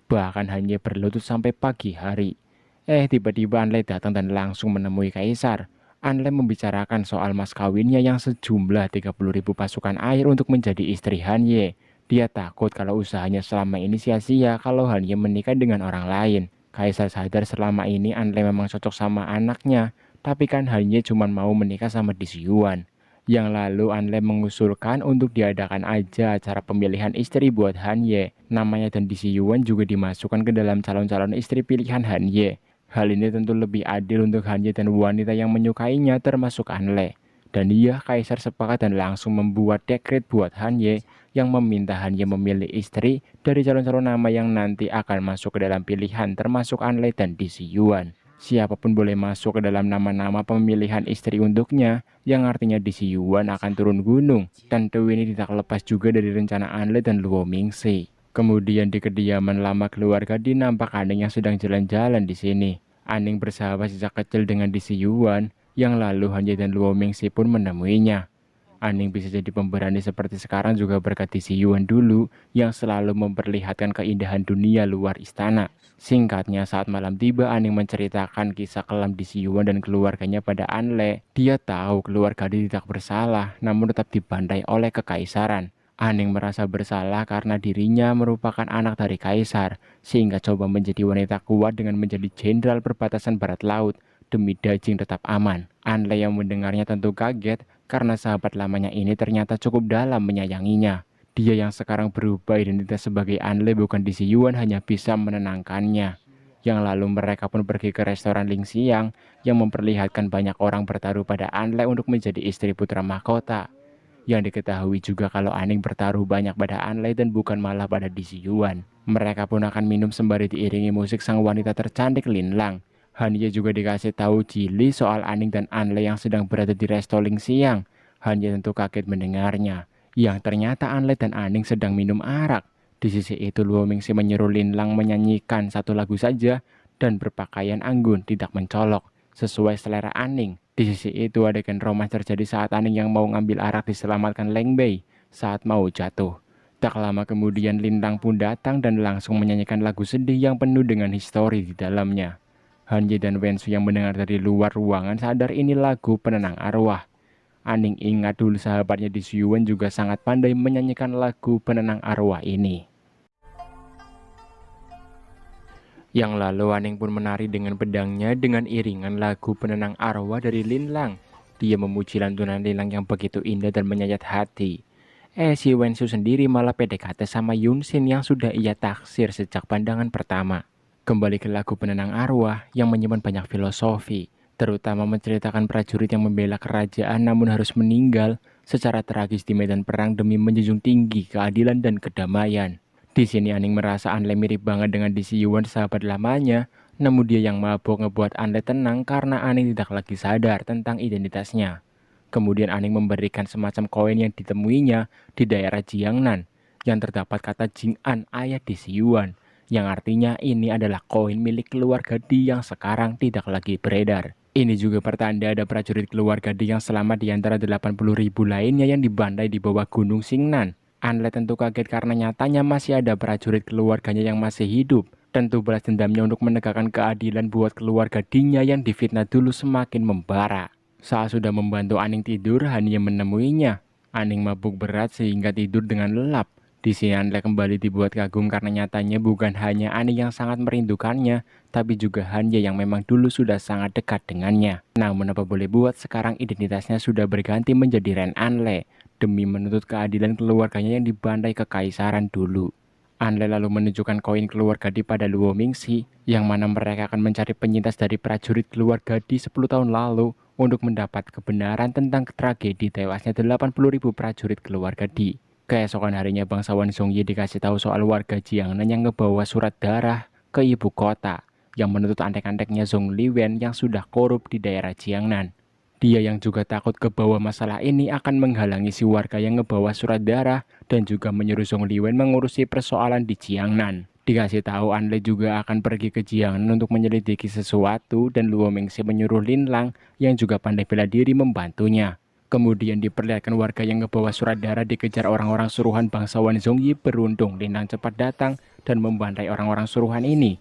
Bahkan Han Ye berlutut sampai pagi hari. Tiba-tiba An Le datang dan langsung menemui Kaisar. An Le membicarakan soal mas kawinnya yang sejumlah 30.000 pasukan air untuk menjadi istri Han Ye. Dia takut kalau usahanya selama ini sia-sia kalau Han Ye menikah dengan orang lain. Kaisar sadar selama ini An Le memang cocok sama anaknya. Tapi kan Han Ye cuma mau menikah sama DC Yuan. Yang lalu An Le mengusulkan untuk diadakan aja acara pemilihan istri buat Han Ye. Namanya dan DC Yuan juga dimasukkan ke dalam calon-calon istri pilihan Han Ye. Hal ini tentu lebih adil untuk Han Ye dan wanita yang menyukainya termasuk An Le. Dan Kaisar sepakat dan langsung membuat dekret buat Han Ye yang meminta Han Ye memilih istri dari calon-calon nama yang nanti akan masuk ke dalam pilihan termasuk An Le dan DC Yuan. Siapapun boleh masuk ke dalam nama-nama pemilihan istri untuknya, yang artinya DC Yuan akan turun gunung. Tentu ini tidak lepas juga dari rencana An Le dan Luo Mingxi. Kemudian di kediaman lama keluarga Di nampak Aning yang sedang jalan-jalan di sini. Aning bersahabat sejak kecil dengan DC Yuan, yang lalu Han Ye dan Luo Mingxi pun menemuinya. Aning bisa jadi pemberani seperti sekarang juga berkat DC Yuan dulu yang selalu memperlihatkan keindahan dunia luar istana. Singkatnya, saat malam tiba, Aning menceritakan kisah kelam DC Yuan dan keluarganya pada An Le. Dia tahu keluarga Di tidak bersalah, namun tetap dibantai oleh kekaisaran. Aning merasa bersalah karena dirinya merupakan anak dari kaisar, sehingga coba menjadi wanita kuat dengan menjadi jenderal perbatasan barat laut demi Dajing tetap aman. An Le yang mendengarnya tentu kaget karena sahabat lamanya ini ternyata cukup dalam menyayanginya. Dia yang sekarang berubah identitas sebagai An Le bukan DC Yuan hanya bisa menenangkannya. Yang lalu mereka pun pergi ke restoran Lingxiang yang memperlihatkan banyak orang bertaruh pada An Le untuk menjadi istri putra mahkota. Yang diketahui juga kalau Aning bertaruh banyak pada An Le dan bukan malah pada DC Yuan. Mereka pun akan minum sembari diiringi musik sang wanita tercantik Lin Lang. Hanye juga dikasih tahu Jili soal Aning dan Anle yang sedang berada di resto Ling Xiang. Hanye tentu kaget mendengarnya, yang ternyata Anle dan Aning sedang minum arak. Di sisi itu Luo Mingxi menyuruh Lin Lang menyanyikan satu lagu saja dan berpakaian anggun tidak mencolok, sesuai selera Aning. Di sisi itu adegan romans terjadi saat Aning yang mau ngambil arak diselamatkan Leng Bei saat mau jatuh. Tak lama kemudian Lin Lang pun datang dan langsung menyanyikan lagu sedih yang penuh dengan histori di dalamnya. Hanye dan Wensu yang mendengar dari luar ruangan sadar ini lagu penenang arwah. Aning ingat dulu sahabatnya di Xuyuan juga sangat pandai menyanyikan lagu penenang arwah ini. Yang lalu Aning pun menari dengan pedangnya dengan iringan lagu penenang arwah dari Lin Lang. Dia memuji lantunan Lin Lang yang begitu indah dan menyayat hati. Si Wensu sendiri malah PDKT sama Yunxin yang sudah ia taksir sejak pandangan pertama. Kembali ke lagu penenang arwah yang menyimpan banyak filosofi, terutama menceritakan prajurit yang membela kerajaan namun harus meninggal secara tragis di medan perang demi menjunjung tinggi keadilan dan kedamaian. Di sini Aning merasa Anle mirip banget dengan Di Siyuan sahabat lamanya, namun dia yang mabuk ngebuat Anle tenang karena Aning tidak lagi sadar tentang identitasnya. Kemudian Aning memberikan semacam koin yang ditemuinya di daerah Jiangnan yang terdapat kata Jing'an ayah Di Siyuan, yang artinya ini adalah koin milik keluarga Di yang sekarang tidak lagi beredar. Ini juga pertanda ada prajurit keluarga Di yang selamat di antara 80.000 lainnya yang dibantai di bawah gunung Xingnan. Anle tentu kaget karena nyatanya masih ada prajurit keluarganya yang masih hidup. Tentu balas dendamnya untuk menegakkan keadilan buat keluarga Dinya yang difitnah dulu semakin membara. Saat sudah membantu Aning tidur, Hanye menemuinya. Aning mabuk berat sehingga tidur dengan lelap. Di sini Anle kembali dibuat kagum karena nyatanya bukan hanya Aning yang sangat merindukannya, tapi juga Hanye yang memang dulu sudah sangat dekat dengannya. Namun apa boleh buat, sekarang identitasnya sudah berganti menjadi Ren Anle demi menuntut keadilan keluarganya yang dibantai kekaisaran dulu. Anle lalu menunjukkan koin keluarga Di pada Luo Mingxi, yang mana mereka akan mencari penyintas dari prajurit keluarga Di 10 tahun lalu untuk mendapat kebenaran tentang tragedi tewasnya 80.000 prajurit keluarga Di. Keesokan harinya bangsawan Zhongye dikasih tahu soal warga Jiangnan yang ngebawa surat darah ke ibu kota yang menuntut antek-anteknya Zhong Liwen yang sudah korup di daerah Jiangnan. Dia yang juga takut kebawa masalah ini akan menghalangi si warga yang ngebawa surat darah dan juga menyuruh Zhong Liwen mengurusi persoalan di Jiangnan. Dikasih tahu Anle juga akan pergi ke Jiangnan untuk menyelidiki sesuatu dan Luo Mingxi menyuruh Lin Lang yang juga pandai bela diri membantunya. Kemudian diperlihatkan warga yang ngebawa surat darah dikejar orang-orang suruhan bangsawan Zhongye. Beruntung Lin Lang cepat datang dan membantai orang-orang suruhan ini.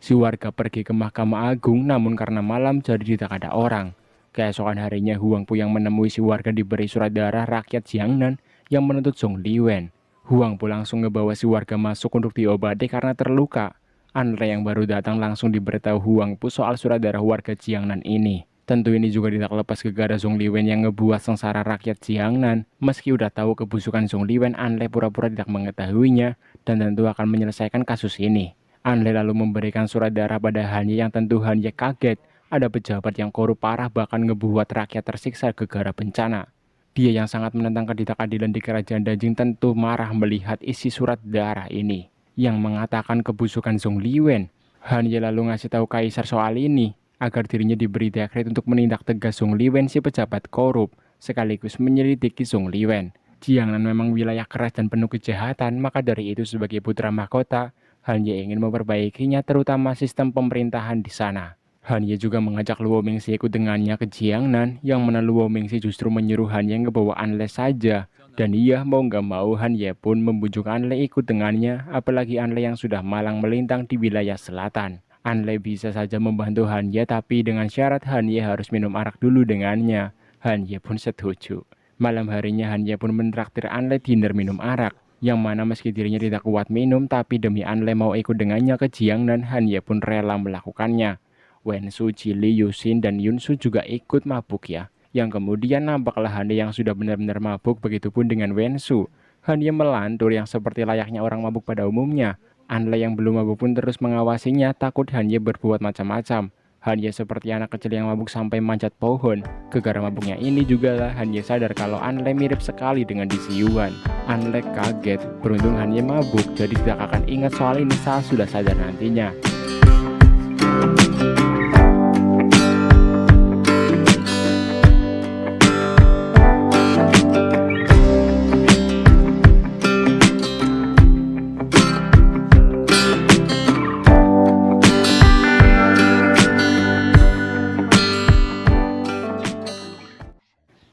Si warga pergi ke Mahkamah Agung, namun karena malam jadi tidak ada orang. Keesokan harinya Huang Pu yang menemui si warga diberi surat darah rakyat Jiangnan yang menuntut Zhong Liwen. Huang Pu langsung ngebawa si warga masuk untuk diobati karena terluka. Anle yang baru datang langsung diberitahu Huang Pu soal surat darah warga Jiangnan ini. Tentu ini juga tidak lepas gegara Zhong Liwen yang ngebuat sengsara rakyat Jiangnan. Meski udah tahu kebusukan Zhong Liwen, Anle pura-pura tidak mengetahuinya dan tentu akan menyelesaikan kasus ini. Anle lalu memberikan surat darah pada Hanye yang tentu Hanye kaget. Ada pejabat yang korup parah bahkan ngebuat rakyat tersiksa gegara bencana. Dia yang sangat menentang ketidakadilan di kerajaan Danjing tentu marah melihat isi surat darah ini yang mengatakan kebusukan Zhong Liwen. Hanye lalu ngasih tahu kaisar soal ini agar dirinya diberi dekret untuk menindak tegas Zhong Liwen si pejabat korup sekaligus menyelidiki Zhong Liwen. Jiangnan memang wilayah keras dan penuh kejahatan, maka dari itu sebagai putra mahkota Hanye ingin memperbaikinya, terutama sistem pemerintahan di sana. Hanye juga mengajak Luo Mingxi ikut dengannya ke Jiangnan, yang mana Luo Mingxi justru menyuruh Hanye ngebawa Anle saja. Dan iya mau nggak mau Hanye pun membujuk Anle ikut dengannya, apalagi Anle yang sudah malang melintang di wilayah selatan. Anle bisa saja membantu Hanye, tapi dengan syarat Hanye harus minum arak dulu dengannya. Hanye pun setuju. Malam harinya Hanye pun mentraktir Anle dinner minum arak, yang mana meski dirinya tidak kuat minum, tapi demi Anle mau ikut dengannya ke Jiangnan, Hanye pun rela melakukannya. Wensu, Jili, Yuxin, dan Yunsu juga ikut mabuk ya. Yang kemudian nampaklah Hanye yang sudah benar-benar mabuk, begitupun dengan Wensu. Hanye melantur yang seperti layaknya orang mabuk pada umumnya. Anle yang belum mabuk pun terus mengawasinya, takut Hanye berbuat macam-macam. Hanya seperti anak kecil yang mabuk sampai manjat pohon. Gegara mabuknya ini juga lah Hanye sadar kalau Anle mirip sekali dengan di si Yuan. Anle kaget, beruntung Hanye mabuk jadi tidak akan ingat soal ini saat sudah sadar nantinya.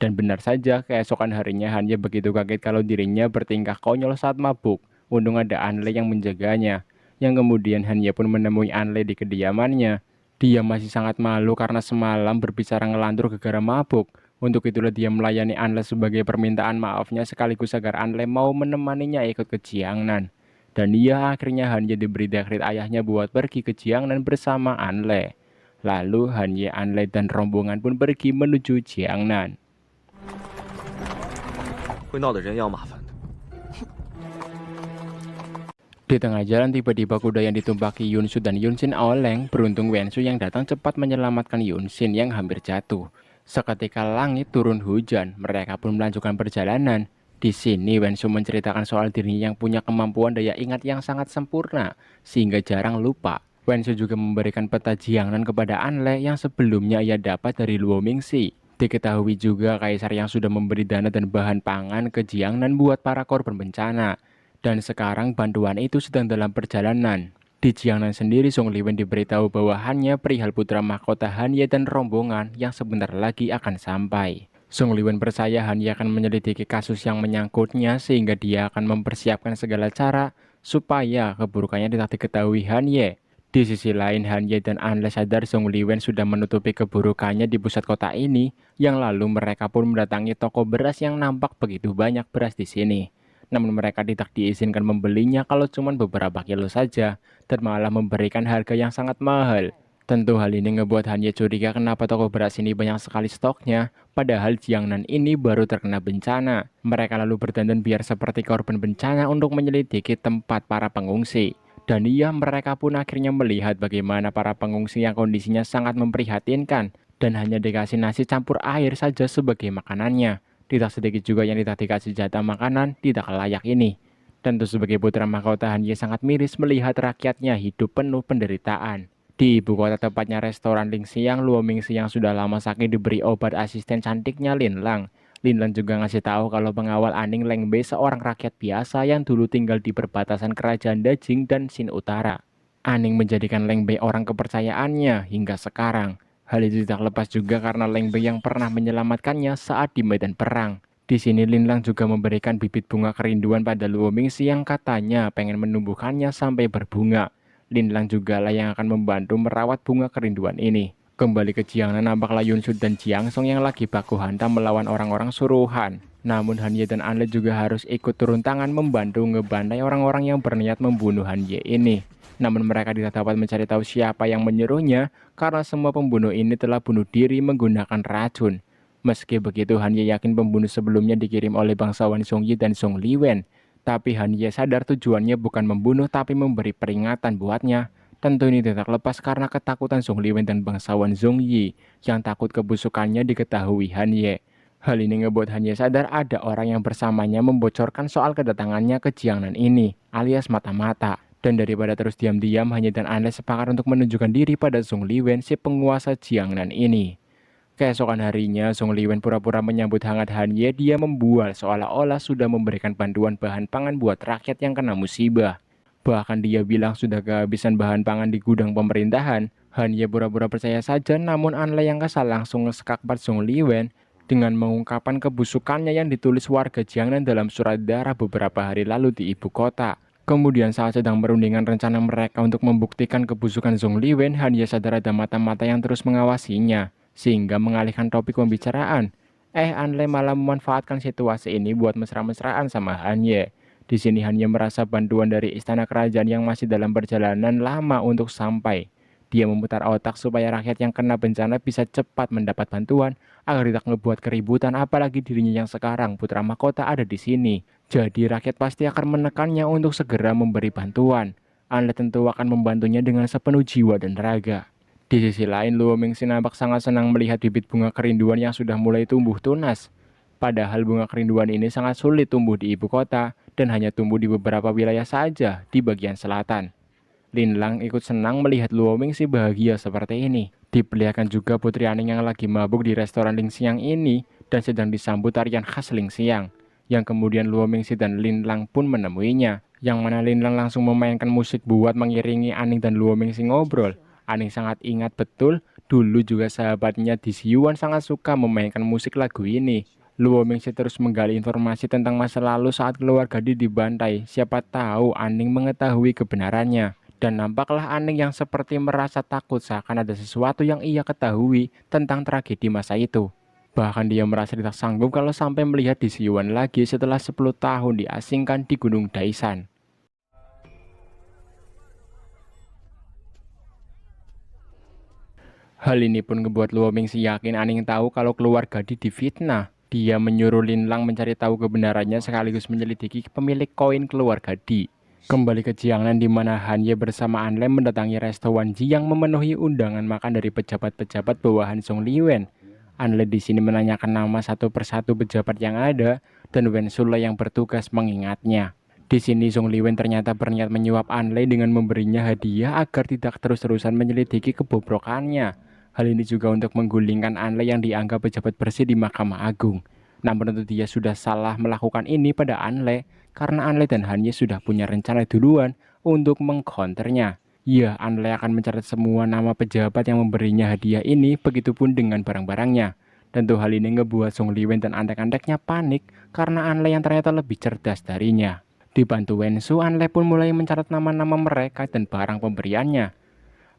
Dan benar saja, keesokan harinya Hanye begitu kaget kalau dirinya bertingkah konyol saat mabuk. Untung ada Anle yang menjaganya. Yang kemudian Hanye pun menemui Anle di kediamannya. Dia masih sangat malu karena semalam berbicara ngelantur gegara mabuk. Untuk itulah dia melayani Anle sebagai permintaan maafnya sekaligus agar Anle mau menemaninya ikut ke Jiangnan. Dan ia akhirnya Hanye diberi dekret ayahnya buat pergi ke Jiangnan bersama Anle. Lalu Hanye, Anle, dan rombongan pun pergi menuju Jiangnan. 会闹得人仰马翻的。 Di tengah jalan tiba-tiba kuda yang ditumpaki Yunsu dan Yunsin oleng. Beruntung Wensu yang datang cepat menyelamatkan Yunsin yang hampir jatuh. Seketika langit turun hujan, mereka pun melanjutkan perjalanan. Di sini Wensu menceritakan soal dirinya yang punya kemampuan daya ingat yang sangat sempurna, sehingga jarang lupa. Wensu juga memberikan peta Jiangnan kepada Anle yang sebelumnya ia dapat dari Luo Mingxi. Diketahui juga kaisar yang sudah memberi dana dan bahan pangan ke Jiangnan buat para korban bencana. Dan sekarang bantuan itu sedang dalam perjalanan. Di Jiangnan sendiri, Song Liwen diberitahu bahwa hanya perihal putra mahkota Hanye dan rombongan yang sebentar lagi akan sampai. Song Liwen percaya Hanye akan menyelidiki kasus yang menyangkutnya sehingga dia akan mempersiapkan segala cara supaya keburukannya tidak diketahui Hanye. Di sisi lain, Hanye dan Anle sadar Song Liwen sudah menutupi keburukannya di pusat kota ini, yang lalu mereka pun mendatangi toko beras yang nampak begitu banyak beras di sini. Namun mereka tidak diizinkan membelinya kalau cuma beberapa kilo saja, dan malah memberikan harga yang sangat mahal. Tentu hal ini ngebuat Hanye curiga kenapa toko beras ini banyak sekali stoknya, padahal Jiangnan ini baru terkena bencana. Mereka lalu berdandan biar seperti korban bencana untuk menyelidiki tempat para pengungsi. Dan mereka pun akhirnya melihat bagaimana para pengungsi yang kondisinya sangat memprihatinkan dan hanya dikasih nasi campur air saja sebagai makanannya. Tidak sedikit juga yang tidak dikasih jatah makanan tidak layak ini. Tentu sebagai putra mahkota Hanye sangat miris melihat rakyatnya hidup penuh penderitaan. Di ibu kota tepatnya restoran Ling Xiang, Luo Mingxi yang sudah lama sakit diberi obat asisten cantiknya Lin Lang. Lin Lang juga ngasih tahu kalau pengawal Aning Leng Bei seorang rakyat biasa yang dulu tinggal di perbatasan kerajaan Dajing dan Xin Utara. Aning menjadikan Leng Bei orang kepercayaannya hingga sekarang. Hal itu tidak lepas juga karena Leng Bei yang pernah menyelamatkannya saat di medan perang. Di sini Lin Lang juga memberikan bibit bunga kerinduan pada Luo Mingxi yang katanya pengen menumbuhkannya sampai berbunga. Lin Lang juga lah yang akan membantu merawat bunga kerinduan ini. Kembali ke Jiangnan, nampaklah Yunsu dan Jiangsong yang lagi baku hantam melawan orang-orang suruhan. Namun Hanye dan Anle juga harus ikut turun tangan membantu ngebantai orang-orang yang berniat membunuh Hanye ini. Namun mereka tidak dapat mencari tahu siapa yang menyuruhnya karena semua pembunuh ini telah bunuh diri menggunakan racun. Meski begitu, Hanye yakin pembunuh sebelumnya dikirim oleh bangsawan Song Yi dan Song Liwen. Tapi Hanye sadar tujuannya bukan membunuh tapi memberi peringatan buatnya. Tentu ini tidak lepas karena ketakutan Song Liwen dan bangsawan Song Yi yang takut kebusukannya diketahui Hanye. Hal ini ngebuat Hanye sadar ada orang yang bersamanya membocorkan soal kedatangannya ke Jiangnan ini, alias mata-mata. Dan daripada terus diam-diam, Hanye dan Anle sepakat untuk menunjukkan diri pada Song Liwen, si penguasa Jiangnan ini. Keesokan harinya, Song Liwen pura-pura menyambut hangat Hanye. Dia membual seolah-olah sudah memberikan bantuan bahan pangan buat rakyat yang kena musibah. Bahkan dia bilang sudah kehabisan bahan pangan di gudang pemerintahan. Hanye pura-pura percaya saja, namun Anle yang kesal langsung ngesekak Song Liwen dengan mengungkapkan kebusukannya yang ditulis warga Jiangnan dalam surat darah beberapa hari lalu di ibu kota. Kemudian saat sedang merundingkan rencana mereka untuk membuktikan kebusukan Song Liwen, Hanye sadar ada mata-mata yang terus mengawasinya, sehingga mengalihkan topik pembicaraan. Anle malah memanfaatkan situasi ini buat mesra-mesraan sama Hanye. Di sini Hanye merasa bantuan dari istana kerajaan yang masih dalam perjalanan lama untuk sampai. Dia memutar otak supaya rakyat yang kena bencana bisa cepat mendapat bantuan agar tidak ngebuat keributan, apalagi dirinya yang sekarang putra mahkota ada di sini. Jadi rakyat pasti akan menekannya untuk segera memberi bantuan. Anle tentu akan membantunya dengan sepenuh jiwa dan raga. Di sisi lain, Luo Mingxi nampak sangat senang melihat bibit bunga kerinduan yang sudah mulai tumbuh tunas. Padahal bunga kerinduan ini sangat sulit tumbuh di ibu kota dan hanya tumbuh di beberapa wilayah saja di bagian selatan. Lin Lang ikut senang melihat Luo Mingxi bahagia seperti ini. Diperlihatkan juga Putri Aning yang lagi mabuk di restoran Ling Xiang ini dan sedang disambut tarian khas Ling Xiang, yang kemudian Luo Mingxi dan Lin Lang pun menemuinya, yang mana Lin Lang langsung memainkan musik buat mengiringi Aning dan Luo Mingxi ngobrol. Aning sangat ingat betul, dulu juga sahabatnya di Xiyuan sangat suka memainkan musik lagu ini. Luo Mingxi terus menggali informasi tentang masa lalu saat keluarga Di dibantai. Siapa tahu Aning mengetahui kebenarannya. Dan nampaklah Aning yang seperti merasa takut seakan ada sesuatu yang ia ketahui tentang tragedi masa itu. Bahkan dia merasa tidak sanggup kalau sampai melihat Di Xiyuan lagi setelah 10 tahun diasingkan di Gunung Daisan. Hal ini pun ngebuat Luo Mingxi yakin Aning tahu kalau keluarga Di difitnah. Dia menyuruh Lin Lang mencari tahu kebenarannya sekaligus menyelidiki pemilik koin keluarga Di. Kembali ke Jiangnan di mana Han Ye bersama An Le mendatangi resto Wan Ji yang memenuhi undangan makan dari pejabat-pejabat bawahan Song Liwen. An Le di sini menanyakan nama satu persatu pejabat yang ada dan Wen Sule yang bertugas mengingatnya. Di sini Song Liwen ternyata berniat menyuap An Le dengan memberinya hadiah agar tidak terus-terusan menyelidiki kebobrokannya. Hal ini juga untuk menggulingkan An Le yang dianggap pejabat bersih di Mahkamah Agung. Namun tentu dia sudah salah melakukan ini pada An Le karena An Le dan Han Ye sudah punya rencana duluan untuk mengcounternya. Ya, An Le akan mencatat semua nama pejabat yang memberinya hadiah ini, begitupun dengan barang-barangnya. Tentu hal ini ngebuat Song Liwen dan antek-anteknya panik karena An Le yang ternyata lebih cerdas darinya. Dibantu Wen Su, An Le pun mulai mencatat nama-nama mereka dan barang pemberiannya.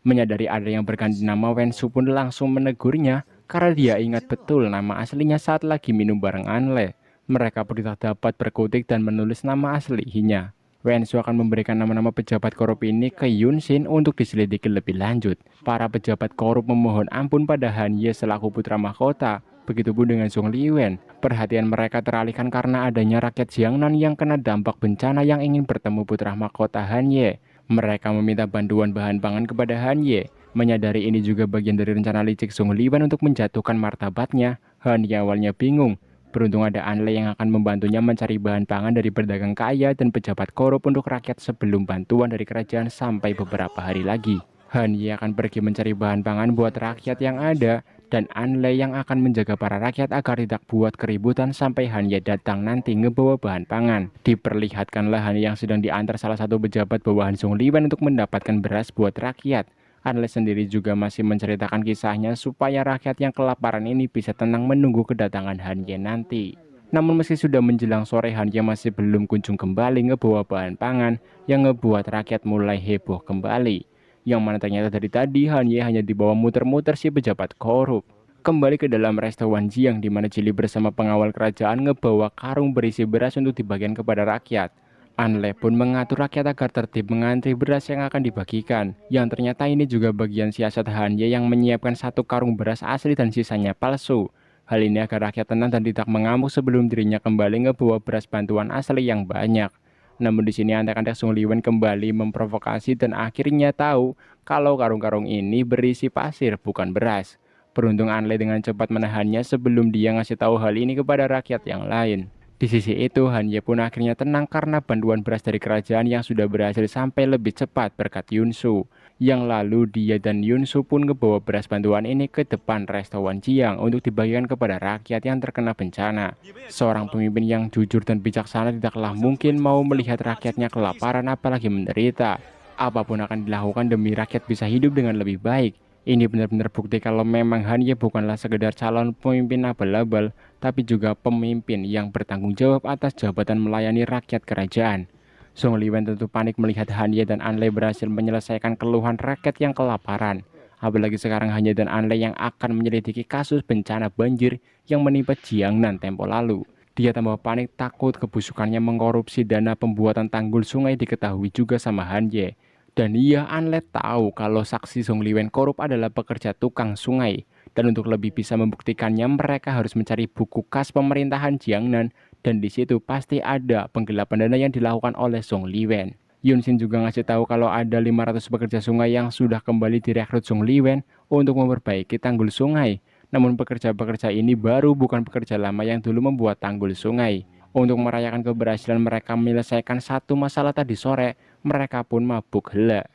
Menyadari ada yang berganti nama, Wen Su pun langsung menegurnya karena dia ingat betul nama aslinya saat lagi minum bareng An Le. Mereka pun tidak dapat berkutik dan menulis nama aslinya. Wen Su akan memberikan nama-nama pejabat korup ini ke Yun Xin untuk diselidiki lebih lanjut. Para pejabat korup memohon ampun pada Han Ye selaku putra mahkota. Begitupun dengan Song Liwen. Perhatian mereka teralihkan karena adanya rakyat Jiangnan yang kena dampak bencana yang ingin bertemu putra mahkota Han Ye. Mereka meminta bantuan bahan pangan kepada Han Ye. Menyadari ini juga bagian dari rencana licik Song Liwen untuk menjatuhkan martabatnya. Han Ye awalnya bingung. Beruntung ada An Le yang akan membantunya mencari bahan pangan dari pedagang kaya dan pejabat korup untuk rakyat sebelum bantuan dari kerajaan sampai beberapa hari lagi. Han Ye akan pergi mencari bahan pangan buat rakyat yang ada, dan An Le yang akan menjaga para rakyat agar tidak buat keributan sampai Han Ye datang nanti ngebawa bahan pangan. Diperlihatkanlah Han Ye yang sedang diantar salah satu pejabat bawahan Song Liwen untuk mendapatkan beras buat rakyat. An Le sendiri juga masih menceritakan kisahnya supaya rakyat yang kelaparan ini bisa tenang menunggu kedatangan Han Ye nanti. Namun meski sudah menjelang sore, Han Ye masih belum kunjung kembali ngebawa bahan pangan yang ngebuat rakyat mulai heboh kembali. Yang mana ternyata dari tadi Han Ye hanya dibawa muter-muter si pejabat korup. Kembali ke dalam resto Wan Ji yang dimana Jili bersama pengawal kerajaan ngebawa karung berisi beras untuk dibagikan kepada rakyat. An Le pun mengatur rakyat agar tertib mengantri beras yang akan dibagikan. Yang ternyata ini juga bagian siasat Han Ye yang menyiapkan satu karung beras asli dan sisanya palsu. Hal ini agar rakyat tenang dan tidak mengamuk sebelum dirinya kembali ngebawa beras bantuan asli yang banyak. Namun di sini antek-antek Song Liwen kembali memprovokasi dan akhirnya tahu kalau karung-karung ini berisi pasir bukan beras. Beruntung An Le dengan cepat menahannya sebelum dia ngasih tahu hal ini kepada rakyat yang lain. Di sisi itu Han Ye pun akhirnya tenang karena bantuan beras dari kerajaan yang sudah berhasil sampai lebih cepat berkat Yun Su. Yang lalu dia dan Yun Su pun ngebawa beras bantuan ini ke depan resto Wan Jiang untuk dibagikan kepada rakyat yang terkena bencana. Seorang pemimpin yang jujur dan bijaksana tidaklah mungkin mau melihat rakyatnya kelaparan apalagi menderita. Apapun akan dilakukan demi rakyat bisa hidup dengan lebih baik. Ini benar-benar bukti kalau memang Han Ye bukanlah sekedar calon pemimpin abal-abal, tapi juga pemimpin yang bertanggung jawab atas jabatan melayani rakyat kerajaan. Song Liwen tentu panik melihat Han Ye dan An Le berhasil menyelesaikan keluhan rakyat yang kelaparan. Apalagi sekarang Han Ye dan An Le yang akan menyelidiki kasus bencana banjir yang menimpa Jiangnan tempo lalu. Dia tambah panik takut kebusukannya mengkorupsi dana pembuatan tanggul sungai diketahui juga sama Han Ye. Dan ia An Le tahu kalau saksi Song Liwen korup adalah pekerja tukang sungai. Dan untuk lebih bisa membuktikannya mereka harus mencari buku kas pemerintahan Jiangnan. Dan di situ pasti ada penggelapan dana yang dilakukan oleh Song Liwen. Yunxin juga ngasih tahu kalau ada 500 pekerja sungai yang sudah kembali direkrut Zhong Liwen untuk memperbaiki tanggul sungai. Namun pekerja-pekerja ini baru bukan pekerja lama yang dulu membuat tanggul sungai. Untuk merayakan keberhasilan mereka menyelesaikan satu masalah tadi sore, mereka pun mabuk hela.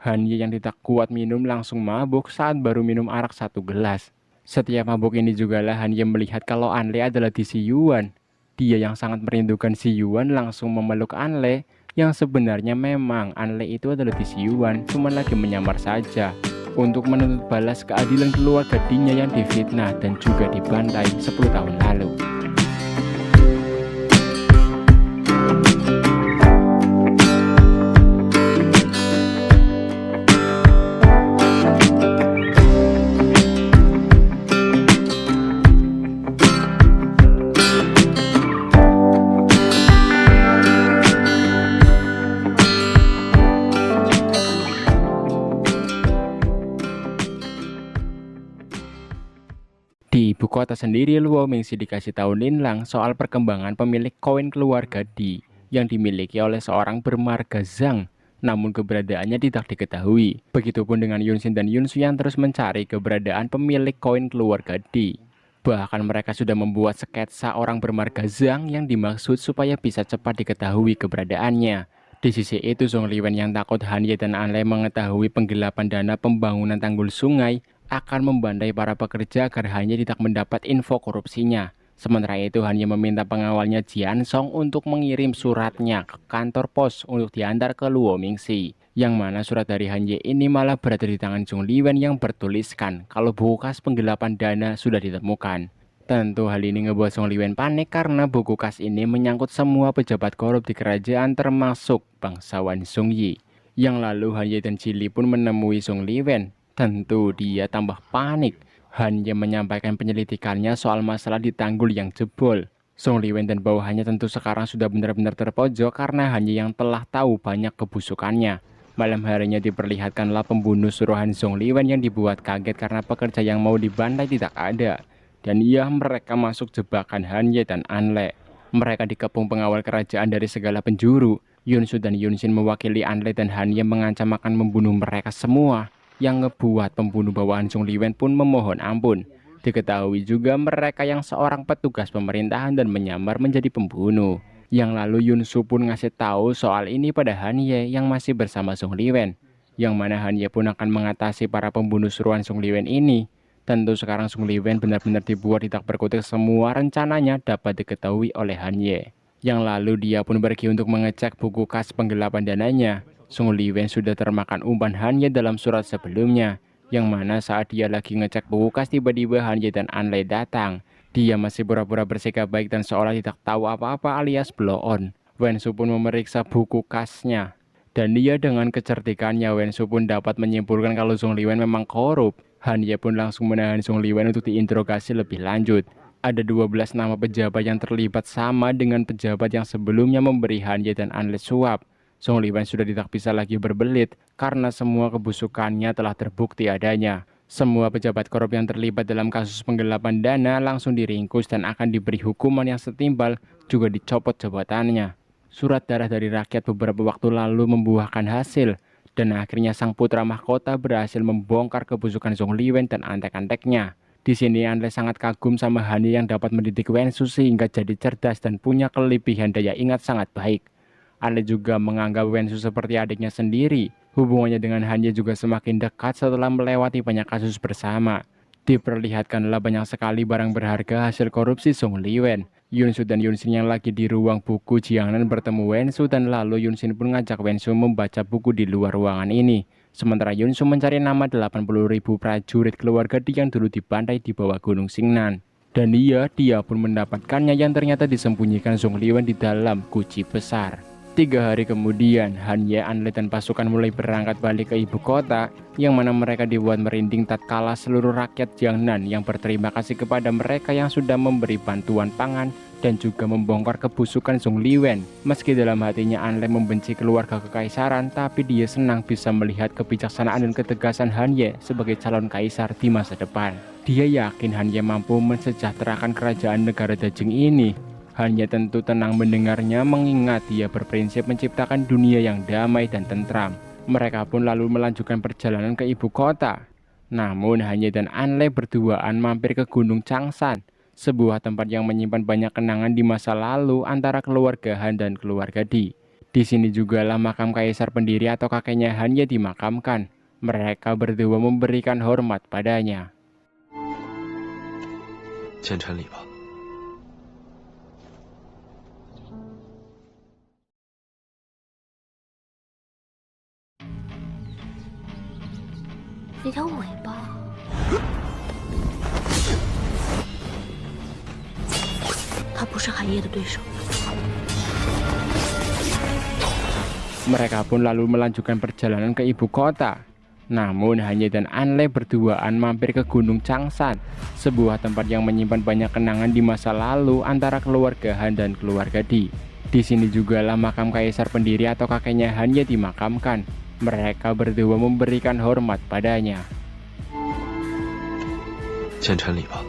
Han Ye yang tidak kuat minum langsung mabuk saat baru minum arak 1 gelas. Setiap mabuk ini jugalah Han Ye melihat kalau An Le adalah di Si Yuan. Dia yang sangat merindukan Si Yuan langsung memeluk An Le, yang sebenarnya memang An Le itu adalah di Si Yuan, cuma lagi menyamar saja. Untuk menuntut balas keadilan keluarga Dinya yang difitnah dan juga dibantai 10 tahun lalu. Di ibu kota sendiri, Luo Mingxi dikasih tahu Linlang soal perkembangan pemilik koin keluarga Di yang dimiliki oleh seorang bermarga Zhang, namun keberadaannya tidak diketahui. Begitupun dengan Yunxin dan Yunsu yang terus mencari keberadaan pemilik koin keluarga Di. Bahkan mereka sudah membuat sketsa orang bermarga Zhang yang dimaksud supaya bisa cepat diketahui keberadaannya. Di sisi itu, Zhong Liwen yang takut Han Ye dan An Le mengetahui penggelapan dana pembangunan tanggul sungai akan membantai para pekerja agar Han Ye tidak mendapat info korupsinya. Sementara itu, Han Ye meminta pengawalnya Jian Song untuk mengirim suratnya ke kantor pos untuk diantar ke Luo Mingxi. Yang mana surat dari Han Ye ini malah berada di tangan Zhong Liwen yang bertuliskan kalau buku kas penggelapan dana sudah ditemukan. Tentu hal ini ngebuat Zhong Liwen panik karena buku kas ini menyangkut semua pejabat korup di kerajaan termasuk bangsawan Zhong Yi. Yang lalu Han Ye dan Zhili pun menemui Zhong Liwen. Tentu dia tambah panik. Han Ye menyampaikan penyelidikannya soal masalah di tanggul yang jebol. Zhong Liwen dan bawahannya tentu sekarang sudah benar-benar terpojok karena Han Ye yang telah tahu banyak kebusukannya. Malam harinya diperlihatkanlah pembunuh suruhan Zhong Liwen yang dibuat kaget karena pekerja yang mau dibantai tidak ada. Dan mereka masuk jebakan Han Ye dan An Le. Mereka dikepung pengawal kerajaan dari segala penjuru. Yunsu dan Yunxin mewakili An Le dan Han Ye mengancam akan membunuh mereka semua. Yang ngebuat pembunuh bawahan Zhong Liwen pun memohon ampun. Diketahui juga mereka yang seorang petugas pemerintahan dan menyamar menjadi pembunuh. Yang lalu Yunsu pun ngasih tahu soal ini pada Han Ye yang masih bersama Zhong Liwen. Yang mana Han Ye pun akan mengatasi para pembunuh suruhan Zhong Liwen ini. Tentu sekarang Zhong Liwen benar-benar dibuat tidak berkutik, semua rencananya dapat diketahui oleh Han Ye. Yang lalu dia pun pergi untuk mengecek buku kas penggelapan dananya. Zhong Liwen sudah termakan umpan Han Ye dalam surat sebelumnya, yang mana saat dia lagi ngecek buku kas tiba-tiba Han Ye dan An Le datang. Dia masih pura-pura bersikap baik dan seolah tidak tahu apa-apa alias blow on. Wensu pun memeriksa buku kasnya. Dan dia dengan kecerdikannya Wensu pun dapat menyimpulkan kalau Zhong Liwen memang korup. Han Ye pun langsung menahan Zhong Liwen untuk diinterogasi lebih lanjut. Ada 12 nama pejabat yang terlibat sama dengan pejabat yang sebelumnya memberi Han Ye dan An Le suap. Zhong Liwen sudah tidak bisa lagi berbelit karena semua kebusukannya telah terbukti adanya. Semua pejabat korup yang terlibat dalam kasus penggelapan dana langsung diringkus dan akan diberi hukuman yang setimpal, juga dicopot jabatannya. Surat darah dari rakyat beberapa waktu lalu membuahkan hasil, dan akhirnya sang putra mahkota berhasil membongkar kebusukan Zhong Liwen dan antek-anteknya. Di sini An Le sangat kagum sama Han Ye yang dapat mendidik Wensu sehingga jadi cerdas dan punya kelebihan daya ingat sangat baik. An Le juga menganggap Wensu seperti adiknya sendiri. Hubungannya dengan Han Ye juga semakin dekat setelah melewati banyak kasus bersama. Diperlihatkanlah banyak sekali barang berharga hasil korupsi Zhong Liwen. Yunsu dan Yunxin yang lagi di ruang buku Jiangnan bertemu Wensu dan lalu Yunxin pun ngajak Wensu membaca buku di luar ruangan ini. Sementara Yunsu mencari nama 80.000 prajurit keluarga Di yang dulu dibantai di bawah Gunung Xingnan. Dan dia pun mendapatkannya yang ternyata disembunyikan Zhong Liwen di dalam guci besar. 3 hari kemudian, Han Ye, An Le dan pasukan mulai berangkat balik ke ibu kota, yang mana mereka dibuat merinding tatkala seluruh rakyat Jiangnan yang berterima kasih kepada mereka yang sudah memberi bantuan pangan dan juga membongkar kebusukan Zhong Liwen. Meski dalam hatinya An Le membenci keluarga kekaisaran, tapi dia senang bisa melihat kebijaksanaan dan ketegasan Han Ye sebagai calon kaisar di masa depan. Dia yakin Han Ye mampu mensejahterakan kerajaan negara Dajing ini. Han Ye tentu tenang mendengarnya mengingat dia berprinsip menciptakan dunia yang damai dan tentram. Mereka pun lalu melanjutkan perjalanan ke ibu kota. Namun Han Ye dan An Le berduaan mampir ke Gunung Changshan, sebuah tempat yang menyimpan banyak kenangan di masa lalu antara keluarga Han dan keluarga Di. Di sini jugalah makam kaisar pendiri atau kakeknya Han Ye dimakamkan. Mereka berdua memberikan hormat padanya. 虔诚礼吧。 那条尾巴，他不是寒夜的对手。 Mereka pun lalu melanjutkan perjalanan ke ibu kota. Namun Han Ye dan An Le berduaan mampir ke Gunung Changshan, sebuah tempat yang menyimpan banyak kenangan di masa lalu antara keluarga Han dan keluarga Di. Di sini jugalah makam kaisar pendiri atau kakeknya Han Ye dimakamkan. Mereka berdua memberikan hormat padanya. 虔诚礼吧。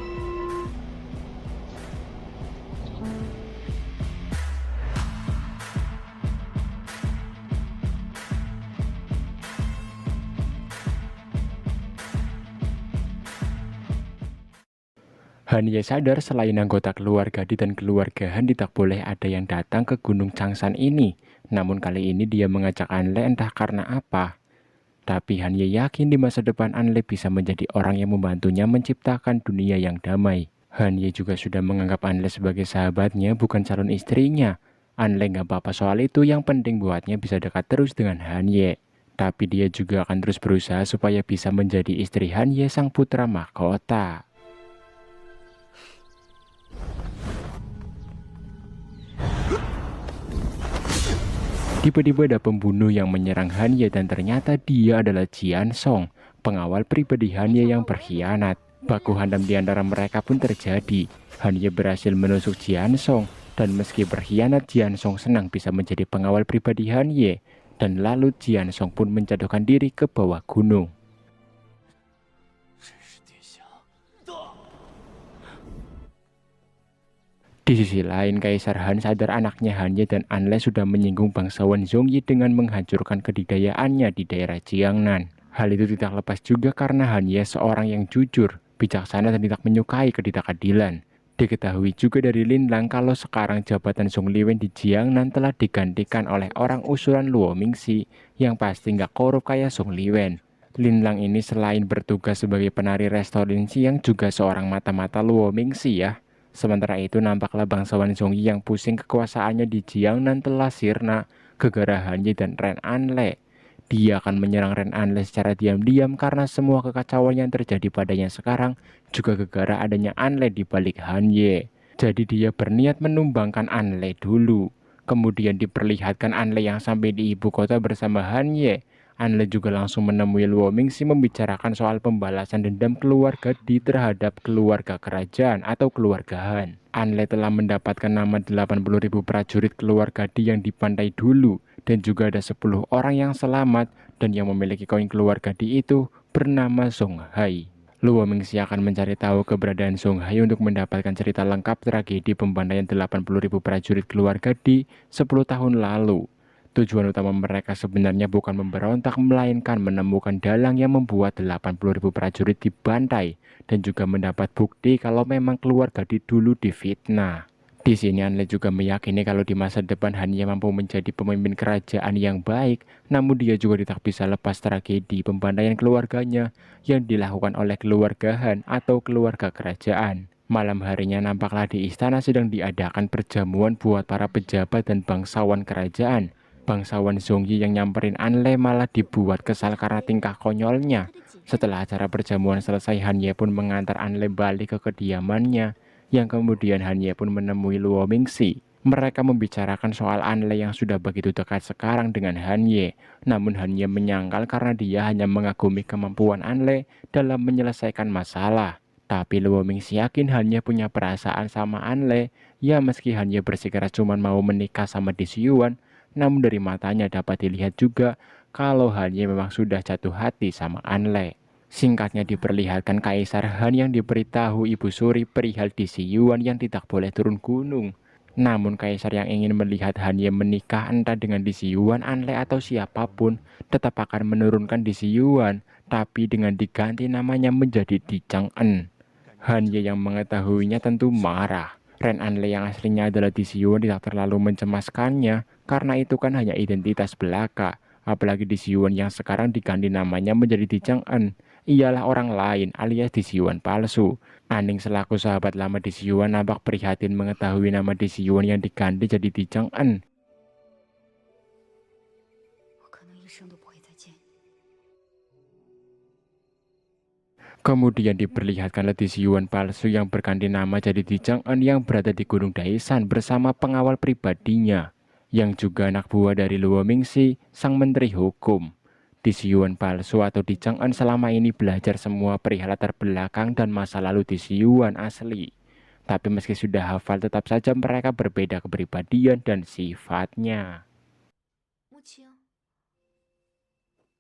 Han Ye sadar selain anggota keluarga Di dan keluarga Han tidak boleh ada yang datang ke Gunung Changshan ini. Namun kali ini dia mengajak An Le entah karena apa. Tapi Han Ye yakin di masa depan An Le bisa menjadi orang yang membantunya menciptakan dunia yang damai. Han Ye juga sudah menganggap An Le sebagai sahabatnya, bukan calon istrinya. An Le gak apa-apa soal itu, yang penting buatnya bisa dekat terus dengan Han Ye. Tapi dia juga akan terus berusaha supaya bisa menjadi istri Han Ye, sang putra mahkota. Tiba-tiba ada pembunuh yang menyerang Han Ye dan ternyata dia adalah Jian Song, pengawal pribadi Han Ye yang berkhianat. Baku hantam di antara mereka pun terjadi. Han Ye berhasil menusuk Jian Song, dan meski berkhianat Jian Song senang bisa menjadi pengawal pribadi Han Ye. Dan lalu Jian Song pun menjatuhkan diri ke bawah gunung. Di sisi lain, Kaisar Han sadar anaknya Han Ye dan An Le sudah menyinggung bangsawan Zhongyi dengan menghancurkan kedidayaannya di daerah Jiangnan. Hal itu tidak lepas juga karena Han Ye seorang yang jujur, bijaksana dan tidak menyukai ketidakadilan. Diketahui juga dari Lin Lang kalau sekarang jabatan Zhong Liwen di Jiangnan telah digantikan oleh orang usulan Luo Mingxi yang pasti nggak korup kayak Zhong Liwen. Lin Lang ini selain bertugas sebagai penari restoran yang juga seorang mata-mata Luo Mingxi ya. Sementara itu nampaklah bangsawan Zhongyi yang pusing kekuasaannya di Jiangnan telah sirna gara-gara Han Ye dan Ren An Le. Dia akan menyerang Ren An Le secara diam-diam karena semua kekacauan yang terjadi padanya sekarang juga gara-gara adanya An Le di balik Han Ye. Jadi dia berniat menumbangkan An Le dulu. Kemudian diperlihatkan An Le yang sampai di ibu kota bersama Han Ye. An Le juga langsung menemui Luo Mingxi membicarakan soal pembalasan dendam keluarga Di terhadap keluarga kerajaan atau keluarga Han. An Le telah mendapatkan nama 80.000 prajurit keluarga Di yang dipantai dulu, dan juga ada 10 orang yang selamat, dan yang memiliki koin keluarga Di itu bernama Song Hai. Luo Mingxi akan mencari tahu keberadaan Song Hai untuk mendapatkan cerita lengkap tragedi pembantaian 80.000 prajurit keluarga Di 10 tahun lalu. Tujuan utama mereka sebenarnya bukan memberontak, melainkan menemukan dalang yang membuat 80.000 prajurit dibantai dan juga mendapat bukti kalau memang keluarga Di dulu difitnah. Di sini An Le juga meyakini kalau di masa depan Han Ye mampu menjadi pemimpin kerajaan yang baik, namun dia juga tidak bisa lepas tragedi pembantaian keluarganya yang dilakukan oleh keluarga Han atau keluarga kerajaan. Malam harinya nampaklah di istana sedang diadakan perjamuan buat para pejabat dan bangsawan kerajaan. Bangsawan Zhongyi yang nyamperin An Le malah dibuat kesal karena tingkah konyolnya. Setelah acara perjamuan selesai, Han Ye pun mengantar An Le balik ke kediamannya, yang kemudian Han Ye pun menemui Luo Mingxi. Mereka membicarakan soal An Le yang sudah begitu dekat sekarang dengan Han Ye. Namun Han Ye menyangkal karena dia hanya mengagumi kemampuan An Le dalam menyelesaikan masalah. Tapi Luo Mingxi yakin Han Ye punya perasaan sama An Le. Ya meski Han Ye bersikeras cuma mau menikah sama Di Siyuan, namun dari matanya dapat dilihat juga kalau Han Ye memang sudah jatuh hati sama An Le. Singkatnya diperlihatkan Kaisar Han yang diberitahu Ibu Suri perihal Di Siyuan yang tidak boleh turun gunung. Namun kaisar yang ingin melihat Han Ye menikah entah dengan Di Siyuan, Anle atau siapapun tetap akan menurunkan Di Siyuan, tapi dengan diganti namanya menjadi Di Chang'en. Han Ye yang mengetahuinya tentu marah. Ren Anle yang aslinya adalah Di Siyuan tidak terlalu mencemaskannya karena itu kan hanya identitas belaka. Apalagi Di Siyuan yang sekarang diganti namanya menjadi Di Chang'en. Ialah orang lain alias Di Siyuan palsu. Aning selaku sahabat lama Di Siyuan nampak prihatin mengetahui nama Di Siyuan yang diganti jadi Di Chang'en. 我可能一生都不会再见你。 Kemudian diperlihatkanlah Di Siyuan palsu yang berganti nama jadi Di Chang'en yang berada di Gunung Daishan bersama pengawal pribadinya, yang juga anak buah dari Luo Mingxi, sang menteri hukum. Di Siyuan palsu atau Di Chang'en selama ini belajar semua perihal latar belakang dan masa lalu Di Siyuan asli. Tapi meski sudah hafal tetap saja mereka berbeda kepribadian dan sifatnya. 穆青，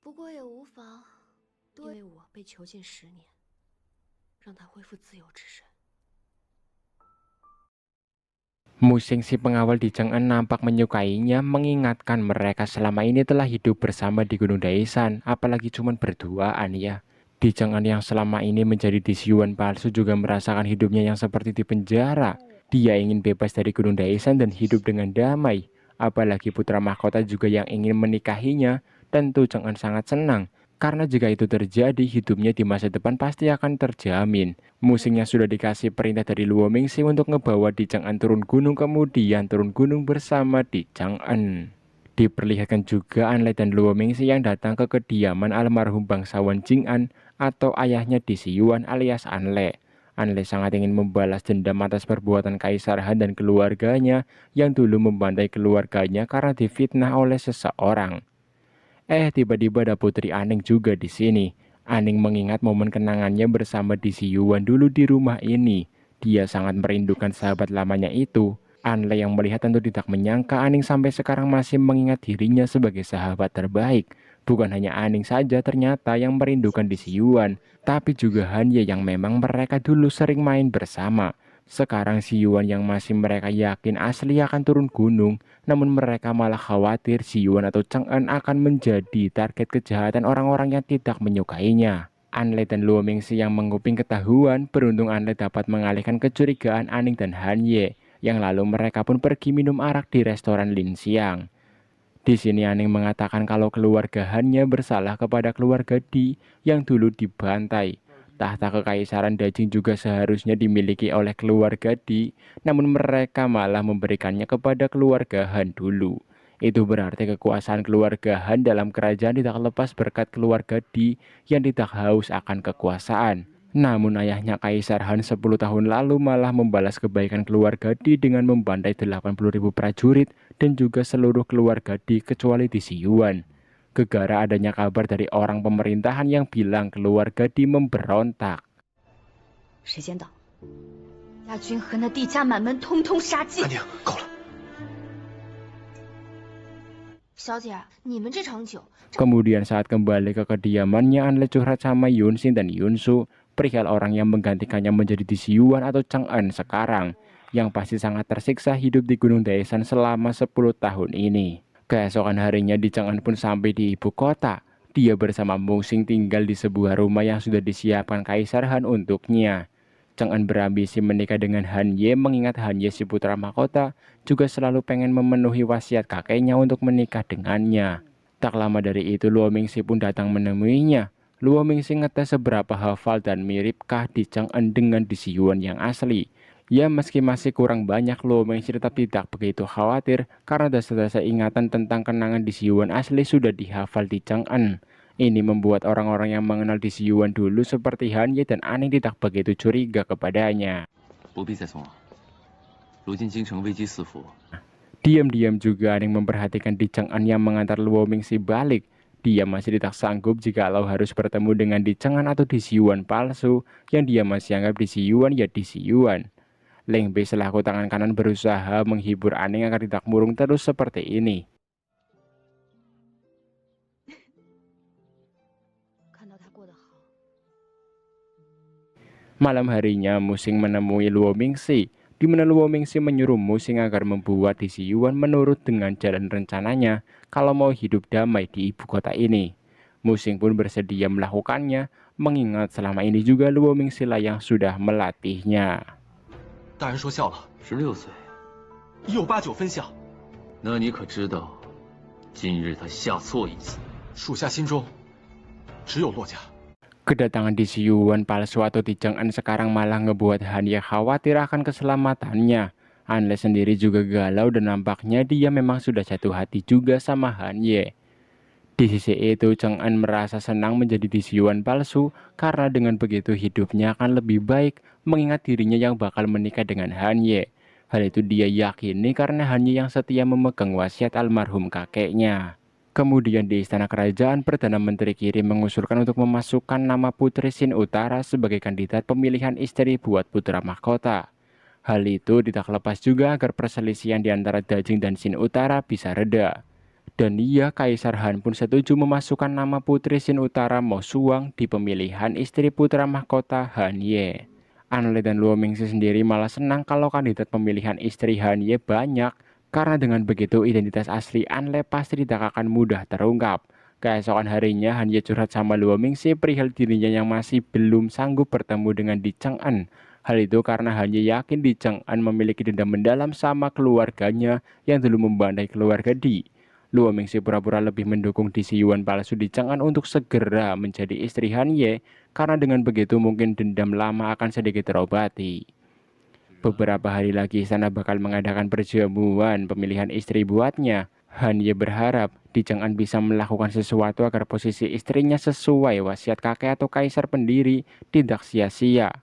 不过也无妨，因为我被囚禁10年，让他恢复自由之身。 Musing si pengawal Di Chang'en nampak menyukainya, mengingatkan mereka selama ini telah hidup bersama di Gunung Daishan, apalagi cuma berduaan ya. Di Chang'en yang selama ini menjadi Di Siyuan palsu juga merasakan hidupnya yang seperti di penjara. Dia ingin bebas dari Gunung Daishan dan hidup dengan damai. Apalagi putra mahkota juga yang ingin menikahinya, tentu Chang'en sangat senang. Karena jika itu terjadi, hidupnya di masa depan pasti akan terjamin. Musingnya sudah dikasih perintah dari Luo Mingxi untuk ngebawa Di Chang'en turun gunung, kemudian turun gunung bersama Di Chang'en. Diperlihatkan juga Anle dan Luo Mingxi yang datang ke kediaman almarhum bangsawan Jing'an atau ayahnya Di Siyuan alias Anle. Anle sangat ingin membalas dendam atas perbuatan Kaisar Han dan keluarganya yang dulu membantai keluarganya karena difitnah oleh seseorang. Tiba-tiba ada Putri Aning juga di sini. Aning mengingat momen kenangannya bersama Di Siyuan dulu di rumah ini. Dia sangat merindukan sahabat lamanya itu. Anle yang melihat tentu tidak menyangka Aning sampai sekarang masih mengingat dirinya sebagai sahabat terbaik. Bukan hanya Aning saja ternyata yang merindukan Di Siyuan, tapi juga Han Ye yang memang mereka dulu sering main bersama. Sekarang Siyuan yang masih mereka yakin asli akan turun gunung, namun mereka malah khawatir Siyuan atau Chang'en akan menjadi target kejahatan orang-orang yang tidak menyukainya. Anle dan Luo Mingxi yang menguping ketahuan, beruntung Anle dapat mengalihkan kecurigaan Aning dan Han Ye, yang lalu mereka pun pergi minum arak di restoran Lin Xiang. Di sini Aning mengatakan kalau keluarga Han Ye bersalah kepada keluarga Di yang dulu dibantai. Tahta kekaisaran Dajing juga seharusnya dimiliki oleh keluarga Di, namun mereka malah memberikannya kepada keluarga Han dulu. Itu berarti kekuasaan keluarga Han dalam kerajaan tidak lepas berkat keluarga Di yang tidak haus akan kekuasaan. Namun ayahnya Kaisar Han 10 tahun lalu malah membalas kebaikan keluarga Di dengan membantai 80.000 prajurit dan juga seluruh keluarga Di kecuali Di Siyuan. Gegara adanya kabar dari orang pemerintahan yang bilang keluarga Di memberontak. 谁先到？亚军和那地家满门通通杀尽。安宁，够了。小姐，你们这场酒， Kemudian saat kembali ke kediamannya, Anle curhat sama Yunxin dan Yunsu perihal orang yang menggantikannya menjadi Di Siyuan atau Chang'en sekarang, yang pasti sangat tersiksa hidup di Gunung Daishan selama 10 tahun ini. Keesokan harinya Di Chang'en pun sampai di ibu kota. Dia bersama Musing tinggal di sebuah rumah yang sudah disiapkan Kaisar Han untuknya. Chang'en berambisi menikah dengan Han Ye mengingat Han Ye si putra mahkota juga selalu pengen memenuhi wasiat kakeknya untuk menikah dengannya. Tak lama dari itu Luo Mingxi pun datang menemuinya. Luo Mingxi ngetes seberapa hafal dan miripkah Di Chang'en dengan Di Siyuan yang asli. Ya meski masih kurang banyak, Luo Mingxi tetap tidak begitu khawatir karena dasar-dasar ingatan tentang kenangan Di Siyuan asli sudah dihafal Di Chang'en. Ini membuat orang-orang yang mengenal Di Siyuan dulu seperti Han Ye dan Aning tidak begitu curiga kepadanya. Diam-diam juga Aning memperhatikan Di Chang'en yang mengantar Luo Mingxi balik. Dia masih tidak sanggup jikalau harus bertemu dengan Di Chang'en atau Di Siyuan palsu, yang dia masih anggap Di Siyuan ya Di Siyuan. Leng Bei selaku tangan kanan berusaha menghibur Aning agar tidak murung terus seperti ini. Malam harinya Musing menemui Luo Mingxi. di mana Luo Mingxi menyuruh Musing agar membuat Di Siyuan menurut dengan jalan rencananya kalau mau hidup damai di ibu kota ini. Musing pun bersedia melakukannya, mengingat selama ini juga Luo Mingxi lah yang sudah melatihnya. 大人说笑了，16岁，有8、9分像。那你可知道，今日他下错一次，属下心中只有骆家。 Kedatangan Di Siyuan palsu atau Di Chang'an sekarang malah ngebuat Han Ye khawatir akan keselamatannya. Anle sendiri juga galau dan nampaknya dia memang sudah jatuh hati juga sama Han Ye. Di sisi itu Chang'an merasa senang menjadi Di Siyuan palsu karena dengan begitu hidupnya akan lebih baik mengingat dirinya yang bakal menikah dengan Han Ye. Hal itu dia yakini karena Han Ye yang setia memegang wasiat almarhum kakeknya. Kemudian di istana kerajaan, Perdana Menteri Qiri mengusulkan untuk memasukkan nama Putri Shin Utara sebagai kandidat pemilihan istri buat putra mahkota. Hal itu tidak lepas juga agar perselisihan di antara Dajing dan Shin Utara bisa reda. Dan iya, Kaisar Han pun setuju memasukkan nama Putri Shin Utara Mo Suang di pemilihan istri putra mahkota Han Ye. Anle dan Luo Mingxi sendiri malah senang kalau kandidat pemilihan istri Han Ye banyak. Karena dengan begitu identitas asli Anle pasti tidak akan mudah terungkap. Keesokan harinya Han Ye curhat sama Luo Mingxi perihal dirinya yang masih belum sanggup bertemu dengan Di Chang'an. Hal itu karena Han Ye yakin Di Chang'an memiliki dendam mendalam sama keluarganya yang dulu membandai keluarga Di. Luo Mingxi pura-pura lebih mendukung Di Siyuan palsu Di Chang'an untuk segera menjadi istri Han Ye karena dengan begitu mungkin dendam lama akan sedikit terobati. Beberapa hari lagi istana bakal mengadakan perjamuan pemilihan istri buatnya. Han Ye berharap Di Chang'an bisa melakukan sesuatu agar posisi istrinya sesuai wasiat kakek atau kaisar pendiri tidak sia-sia.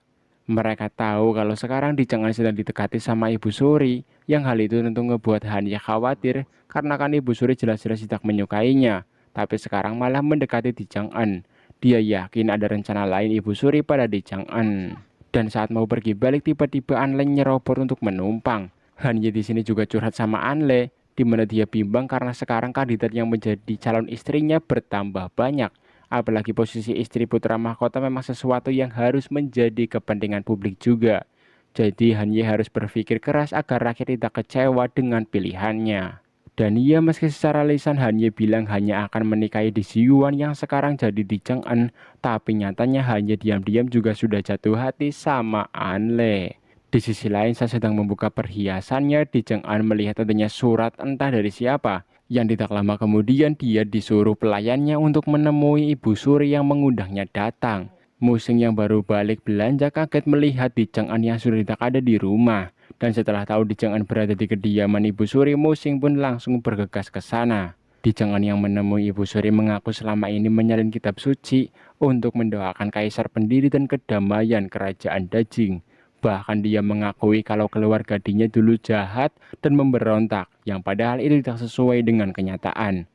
Mereka tahu kalau sekarang Di Chang'an sedang didekati sama Ibu Suri, yang hal itu tentu ngebuat Han Ye khawatir karena kan Ibu Suri jelas-jelas tidak menyukainya, tapi sekarang malah mendekati Di Chang'an. Dia yakin ada rencana lain Ibu Suri pada Di Chang'an. Dan saat mau pergi balik tiba-tiba Anle nyerobot untuk menumpang. Han Ye di sini juga curhat sama Anle, di mana dia bimbang karena sekarang kandidat yang menjadi calon istrinya bertambah banyak. Apalagi posisi istri putra mahkota memang sesuatu yang harus menjadi kepentingan publik juga. Jadi Han Ye harus berpikir keras agar rakyat tidak kecewa dengan pilihannya. Dan iya, meski secara lisan Han Ye bilang hanya akan menikahi Di Siyuan yang sekarang jadi Di Chang'an, tapi nyatanya Han Ye diam-diam juga sudah jatuh hati sama Anle. Di sisi lain saat sedang membuka perhiasannya, Di Chang'an melihat adanya surat entah dari siapa. Yang tidak lama kemudian dia disuruh pelayannya untuk menemui Ibu Suri yang mengundangnya datang. Musing yang baru balik belanja kaget melihat Di Chang'an yang sudah tidak ada di rumah. Dan setelah tahu Di Chang'an berada di kediaman Ibu Suri, Musing pun langsung bergegas ke sana. Di Chang'an yang menemui Ibu Suri mengaku selama ini menyalin kitab suci untuk mendoakan kaisar pendiri dan kedamaian kerajaan Dajing. Bahkan dia mengakui kalau keluarga Dinya dulu jahat dan memberontak, yang padahal itu tidak sesuai dengan kenyataan.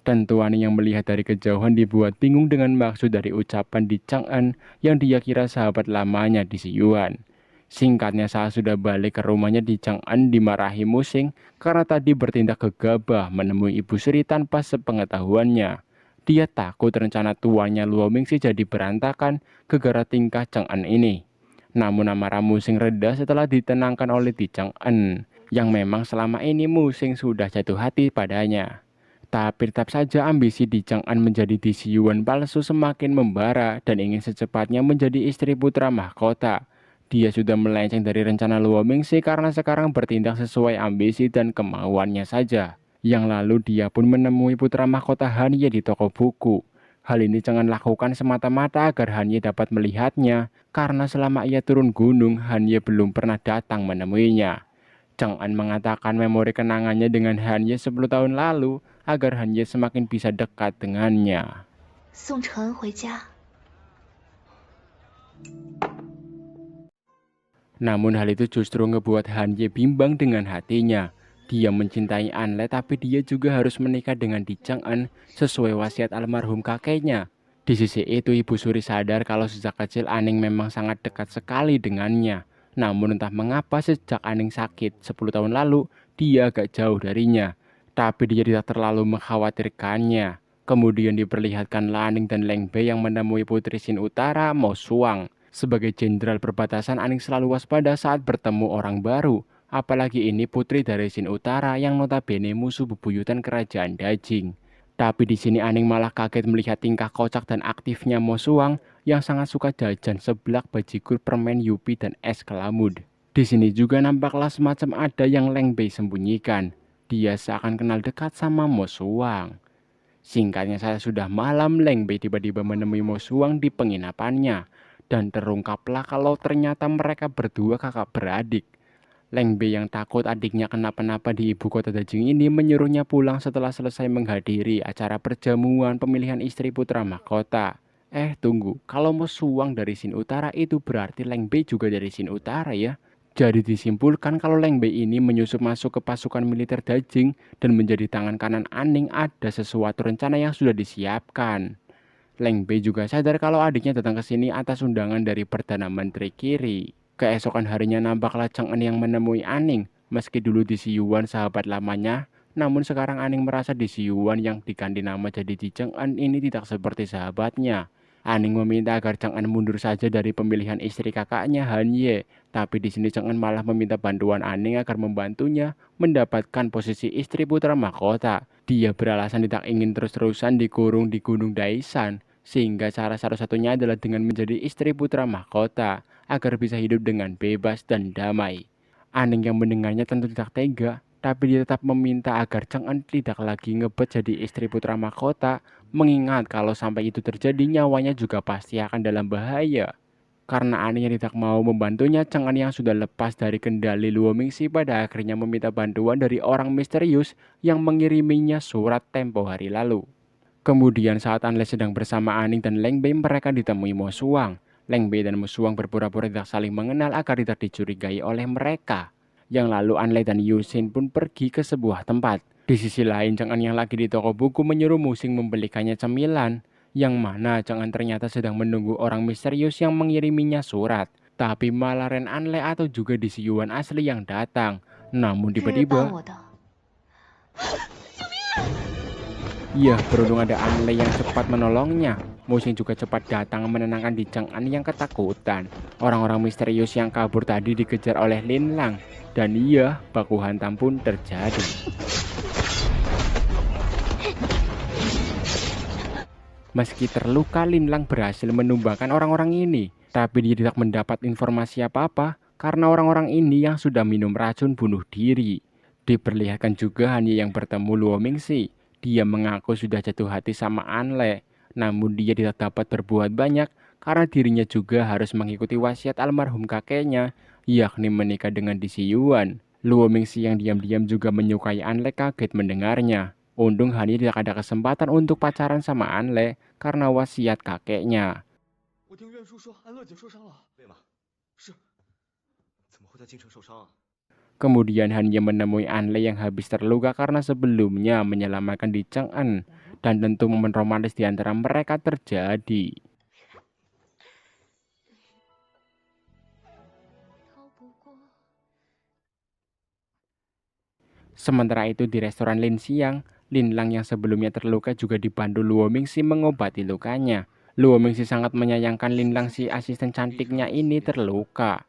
Tentu Ani yang melihat dari kejauhan dibuat bingung dengan maksud dari ucapan Di Chang'an yang dia kira sahabat lamanya Di Siyuan. Singkatnya saat sudah balik ke rumahnya Di Chang'an dimarahi Musing karena tadi bertindak gegabah menemui Ibu Suri tanpa sepengetahuannya. Dia takut rencana tuanya Luo Mingxi jadi berantakan gara-gara tingkah Chang'an ini. Namun amarah Musing reda setelah ditenangkan oleh Di Chang'an yang memang selama ini Musing sudah jatuh hati padanya. Tapi tetap saja ambisi Di Chang'an menjadi Di Siyuan palsu semakin membara dan ingin secepatnya menjadi istri putra mahkota. Dia sudah melenceng dari rencana Luo Mingxi karena sekarang bertindak sesuai ambisi dan kemauannya saja. Yang lalu dia pun menemui putra mahkota Han Ye di toko buku. Hal ini jangan lakukan semata-mata agar Han Ye dapat melihatnya, karena selama ia turun gunung, Han Ye belum pernah datang menemuinya. Chang'an mengatakan memori kenangannya dengan Han Ye 10 tahun lalu, agar Han Ye semakin bisa dekat dengannya. 送承恩回家。 Namun hal itu justru ngebuat Han Ye bimbang dengan hatinya. Dia mencintai Anle tapi dia juga harus menikah dengan Di Chang'an sesuai wasiat almarhum kakeknya. Di sisi itu Ibu Suri sadar kalau sejak kecil Aning memang sangat dekat sekali dengannya. Namun entah mengapa sejak Aning sakit 10 tahun lalu dia agak jauh darinya. Tapi dia tidak terlalu mengkhawatirkannya. Kemudian diperlihatkan Laning dan Leng Bei yang menemui Putri Shin Utara Mo Suang. Sebagai jenderal perbatasan, Aning selalu waspada saat bertemu orang baru. Apalagi ini putri dari Shin Utara yang notabene musuh bebuyutan kerajaan Dajing. Tapi di sini Aning malah kaget melihat tingkah kocak dan aktifnya Mo Suang yang sangat suka jajan seblak, bajigur, permen Yupi, dan es kelamud. Di sini juga nampaklah semacam ada yang Leng Bei sembunyikan. Dia seakan kenal dekat sama Mo Suang. Singkatnya saja sudah malam, Leng Bei tiba-tiba menemui Mo Suang di penginapannya. Dan terungkaplah kalau ternyata mereka berdua kakak beradik. Leng Bei yang takut adiknya kenapa-napa di ibu kota Dajing ini menyuruhnya pulang setelah selesai menghadiri acara perjamuan pemilihan istri putra mahkota. Tunggu, kalau Mo Suang dari Shin Utara itu berarti Leng Bei juga dari Shin Utara ya? Jadi disimpulkan kalau Leng Bei ini menyusup masuk ke pasukan militer Dajing dan menjadi tangan kanan Aning, ada sesuatu rencana yang sudah disiapkan. Leng Bei juga sadar kalau adiknya datang ke sini atas undangan dari Perdana Menteri Kiri. Keesokan harinya nampaklah Cheng En yang menemui Aning. Meski dulu di Si Yuan sahabat lamanya, namun sekarang Aning merasa di Si Yuan yang diganti nama jadi Di Cheng En ini tidak seperti sahabatnya. Aning meminta agar Cheng En mundur saja dari pemilihan istri kakaknya Han Ye. Tapi di sini Cheng En malah meminta bantuan Aning agar membantunya mendapatkan posisi istri putra mahkota. Dia beralasan tidak ingin terus-terusan dikurung di Gunung Daisan, sehingga cara satu-satunya adalah dengan menjadi istri putra mahkota agar bisa hidup dengan bebas dan damai. Aning yang mendengarnya tentu tidak tega, tapi dia tetap meminta agar Cheng En tidak lagi ngebet jadi istri putra mahkota, mengingat kalau sampai itu terjadi nyawanya juga pasti akan dalam bahaya. Karena Aning yang tidak mau membantunya, Cheng En yang sudah lepas dari kendali Luo Mingxi pada akhirnya meminta bantuan dari orang misterius yang mengiriminya surat tempo hari lalu. Kemudian saat Anle sedang bersama Aning dan Leng Bei, mereka ditemui Mo Suang. Leng Bei dan Mo Suang berpura-pura tidak saling mengenal agar tidak dicurigai oleh mereka. Yang lalu Anle dan Yu Xin pun pergi ke sebuah tempat. Di sisi lain, Cheng En yang lagi di toko buku menyuruh Musing membelikannya cemilan. Yang mana Cheng En ternyata sedang menunggu orang misterius yang mengiriminya surat. Tapi malah Ren Anle atau juga di Si Yuan asli yang datang. Namun tiba-tiba, iya, beruntung ada Anle yang cepat menolongnya. Musing juga cepat datang menenangkan Di Cheng En yang ketakutan. Orang-orang misterius yang kabur tadi dikejar oleh Lin Lang. Dan iya, baku hantam pun terjadi. Meski terluka, Lin Lang berhasil menumbangkan orang-orang ini. Tapi dia tidak mendapat informasi apa-apa karena orang-orang ini yang sudah minum racun bunuh diri. Diperlihatkan juga Han Ye yang bertemu Luo Mingxi. Dia mengaku sudah jatuh hati sama Anle. Namun dia tidak dapat berbuat banyak karena dirinya juga harus mengikuti wasiat almarhum kakeknya, yakni menikah dengan Di Si Yuan. Luo Mingxi yang diam-diam juga menyukai Anle kaget mendengarnya. Untung Han Ye tidak ada kesempatan untuk pacaran sama Anle karena wasiat kakeknya. Kemudian Han Ye menemui Anle yang habis terluka karena sebelumnya menyelamatkan Di Cheng En. Dan tentu momen romantis di antara mereka terjadi. Sementara itu di restoran Lin Xiang, Lin Lang yang sebelumnya terluka juga dibantu Luo Mingxi mengobati lukanya. Luo Mingxi sangat menyayangkan Lin Lang si asisten cantiknya ini terluka.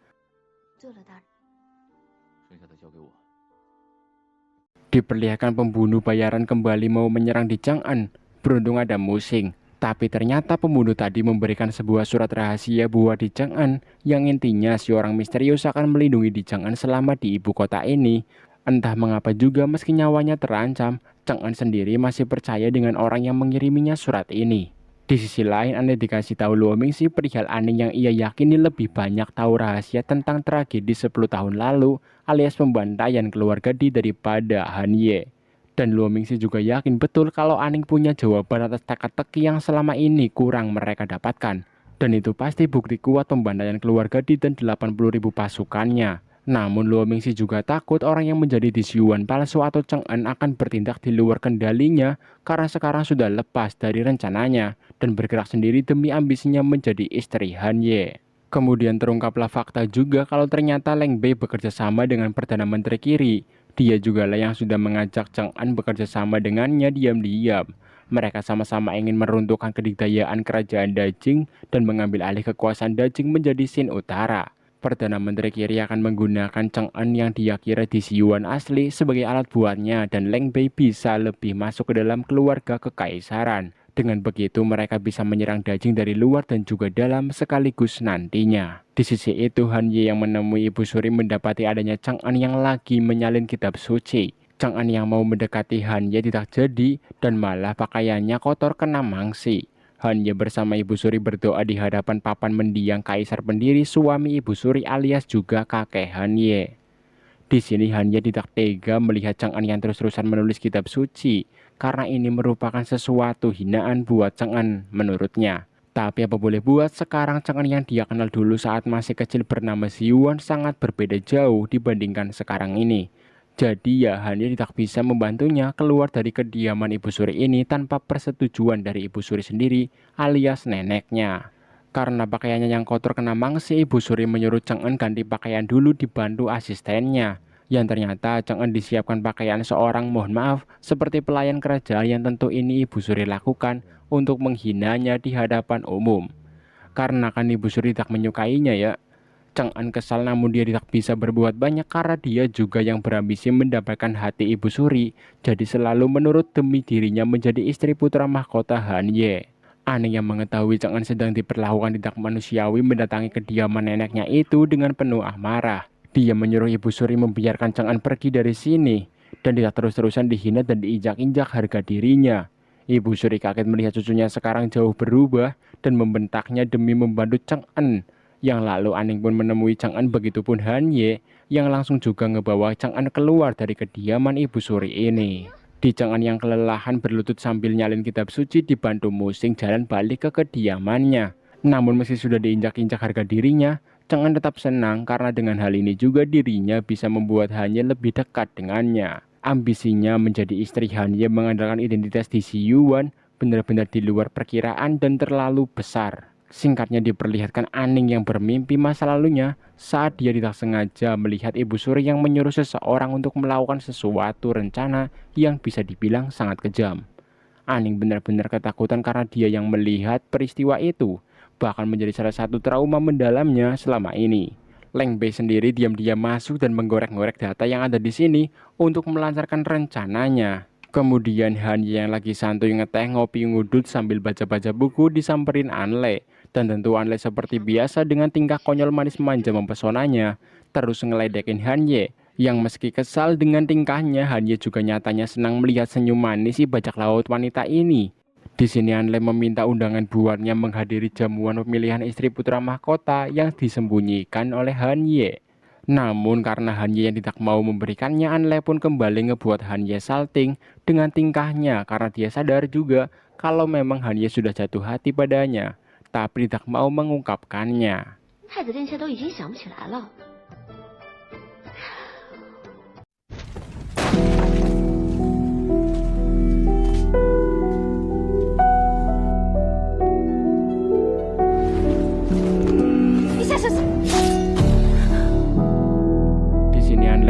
Diperlihatkan pembunuh bayaran kembali mau menyerang Di Cheng En. Beruntung ada Musing. Tapi ternyata pembunuh tadi memberikan sebuah surat rahasia buat Di Cheng En yang intinya si orang misterius akan melindungi Di Cheng En selama di ibu kota ini. Entah mengapa juga meski nyawanya terancam, Cheng En sendiri masih percaya dengan orang yang mengiriminya surat ini. Di sisi lain, Anle dikasih tahu Luo Mingxi perihal Aning yang ia yakini lebih banyak tahu rahasia tentang tragedi 10 tahun lalu alias pembantaian keluarga Di daripada Han Ye. Dan Luo Mingxi juga yakin betul kalau Aning punya jawaban atas teka-teki yang selama ini kurang mereka dapatkan. Dan itu pasti bukti kuat pembantaian keluarga Di dan 80.000 pasukannya. Namun Luo Mingxi juga takut orang yang menjadi Di Si Yuan palsu atau Cheng En akan bertindak di luar kendalinya karena sekarang sudah lepas dari rencananya dan bergerak sendiri demi ambisinya menjadi istri Han Ye. Kemudian terungkaplah fakta juga kalau ternyata Leng Bei bekerja sama dengan Perdana Menteri Kiri. Dia juga lah yang sudah mengajak Cheng En bekerja sama dengannya diam-diam. Mereka sama-sama ingin meruntuhkan kedikdayaan kerajaan Dajing dan mengambil alih kekuasaan Dajing menjadi Shin Utara. Perdana Menteri Kiri akan menggunakan Chang'an yang dia kira di Yuan asli sebagai alat buatnya, dan Leng Bei bisa lebih masuk ke dalam keluarga kekaisaran. Dengan begitu mereka bisa menyerang Dajing dari luar dan juga dalam sekaligus nantinya. Di sisi itu Han Ye yang menemui Ibu Suri mendapati adanya Chang'an yang lagi menyalin kitab suci. Chang'an yang mau mendekati Han Ye tidak jadi dan malah pakaiannya kotor kena mangsi. Han Ye bersama Ibu Suri berdoa di hadapan papan mendiang kaisar pendiri suami Ibu Suri alias juga kakek Han Ye. Di sini Han Ye tidak tega melihat Chang'an yang terus-terusan menulis kitab suci karena ini merupakan sesuatu hinaan buat Chang'an menurutnya. Tapi apa boleh buat, sekarang Chang'an yang dia kenal dulu saat masih kecil bernama Yuan sangat berbeda jauh dibandingkan sekarang ini. Jadi ya Han Ye tidak bisa membantunya keluar dari kediaman Ibu Suri ini tanpa persetujuan dari Ibu Suri sendiri alias neneknya. Karena pakaiannya yang kotor kena mangsi, Ibu Suri menyuruh Chang'an ganti pakaian dulu dibantu asistennya. Yang ternyata Chang'an disiapkan pakaian seorang, mohon maaf, seperti pelayan kerajaan yang tentu ini Ibu Suri lakukan untuk menghinanya di hadapan umum. Karena kan Ibu Suri tidak menyukainya ya. Chang'an kesal namun dia tidak bisa berbuat banyak karena dia juga yang berambisi mendapatkan hati Ibu Suri. Jadi selalu menurut demi dirinya menjadi istri putra mahkota Han Ye. Aneh yang mengetahui Chang'an sedang diperlakukan tidak manusiawi mendatangi kediaman neneknya itu dengan penuh amarah. Dia menyuruh Ibu Suri membiarkan Chang'an pergi dari sini dan tidak terus-terusan dihina dan diinjak-injak harga dirinya. Ibu Suri kaget melihat cucunya sekarang jauh berubah dan membentaknya demi membantu Chang'an. Yang lalu Aning pun menemui Chang'an, begitupun Han Ye yang langsung juga ngebawa Chang'an keluar dari kediaman Ibu Suri ini. Di Chang'an yang kelelahan berlutut sambil nyalin kitab suci dibantu Musing jalan balik ke kediamannya. Namun meski sudah diinjak-injak harga dirinya, Chang'an tetap senang karena dengan hal ini juga dirinya bisa membuat Han Ye lebih dekat dengannya. Ambisinya menjadi istri Han Ye mengandalkan identitas di Yuan benar-benar di luar perkiraan dan terlalu besar. Singkatnya diperlihatkan Aning yang bermimpi masa lalunya saat dia tidak sengaja melihat Ibu Suri yang menyuruh seseorang untuk melakukan sesuatu rencana yang bisa dibilang sangat kejam. Aning benar-benar ketakutan karena dia yang melihat peristiwa itu, bahkan menjadi salah satu trauma mendalamnya selama ini. Leng Bei sendiri diam-diam masuk dan menggorek-gorek data yang ada di sini untuk melancarkan rencananya. Kemudian Han Ye yang lagi santuy ngeteh ngopi ngudut sambil baca-baca buku disamperin Anle. Dan tentu Anle seperti biasa dengan tingkah konyol manis manja mempesonanya terus ngeledekin Han Ye. Yang meski kesal dengan tingkahnya, Han Ye juga nyatanya senang melihat senyum manis si bajak laut wanita ini. Di sini Anle meminta undangan buatnya menghadiri jamuan pemilihan istri putra mahkota yang disembunyikan oleh Han Ye. Namun karena Han Ye yang tidak mau memberikannya, Anle pun kembali ngebuat Han Ye salting dengan tingkahnya karena dia sadar juga kalau memang Han Ye sudah jatuh hati padanya, tapi tidak mau mengungkapkannya.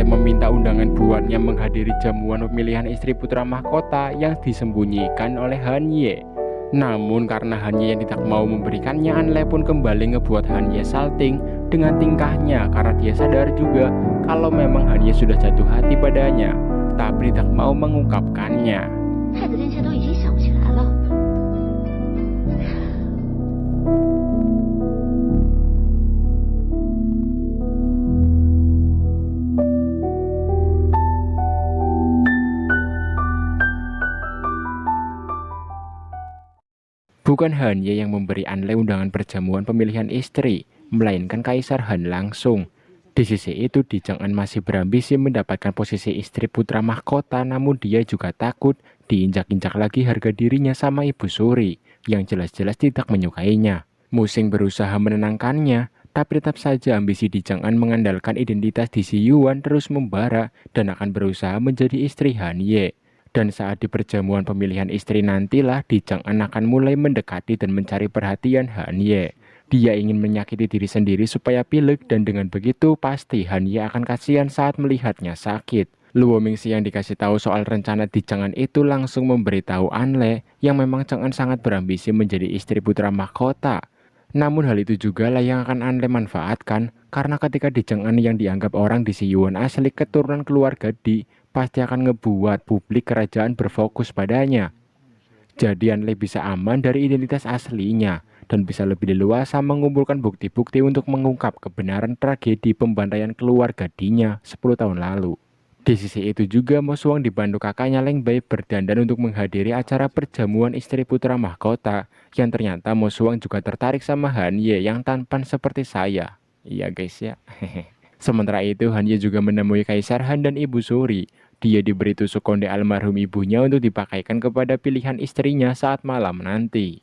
Meminta undangan buatnya menghadiri jamuan pemilihan istri putra mahkota yang disembunyikan oleh Han Ye. Namun karena Han Ye yang tidak mau memberikannya, Anle pun kembali ngebuat Han Ye salting dengan tingkahnya karena dia sadar juga kalau memang Han Ye sudah jatuh hati padanya, tapi tidak mau mengungkapkannya. Bukan Han Ye yang memberi Anle undangan perjamuan pemilihan istri, melainkan Kaisar Han langsung. Di sisi itu, Di Chang'an masih berambisi mendapatkan posisi istri putra mahkota, namun dia juga takut diinjak-injak lagi harga dirinya sama Ibu Suri, yang jelas-jelas tidak menyukainya. Musing berusaha menenangkannya, tapi tetap saja ambisi Di Chang'an mengandalkan identitas di Yuan terus membara dan akan berusaha menjadi istri Han Ye. Dan saat di perjamuan pemilihan istri nantilah Di Chang'an akan mulai mendekati dan mencari perhatian Han Ye. Dia ingin menyakiti diri sendiri supaya pilek dan dengan begitu pasti Han Ye akan kasihan saat melihatnya sakit. Luo Mingxi yang dikasih tahu soal rencana Di Chang'an itu langsung memberitahu Anle yang memang Chang'an sangat berambisi menjadi istri putra mahkota. Namun hal itu juga lah yang akan Anle manfaatkan, karena ketika Di Chang'an yang dianggap orang di Siyuan asli keturunan keluarga Di, pasti akan ngebuat publik kerajaan berfokus padanya. Jadi Anle bisa aman dari identitas aslinya dan bisa lebih leluasa mengumpulkan bukti-bukti untuk mengungkap kebenaran tragedi pembantaian keluarga Dinya 10 tahun lalu. Di sisi itu juga Mo Xuang dibantu kakaknya Leng Bai berdandan untuk menghadiri acara perjamuan istri putra mahkota, yang ternyata Mo Xuang juga tertarik sama Han Ye yang tampan seperti saya. Iya guys ya. Sementara itu Han Ye juga menemui Kaisar Han dan Ibu Suri. Dia diberi tusuk konde almarhum ibunya untuk dipakaikan kepada pilihan istrinya saat malam nanti.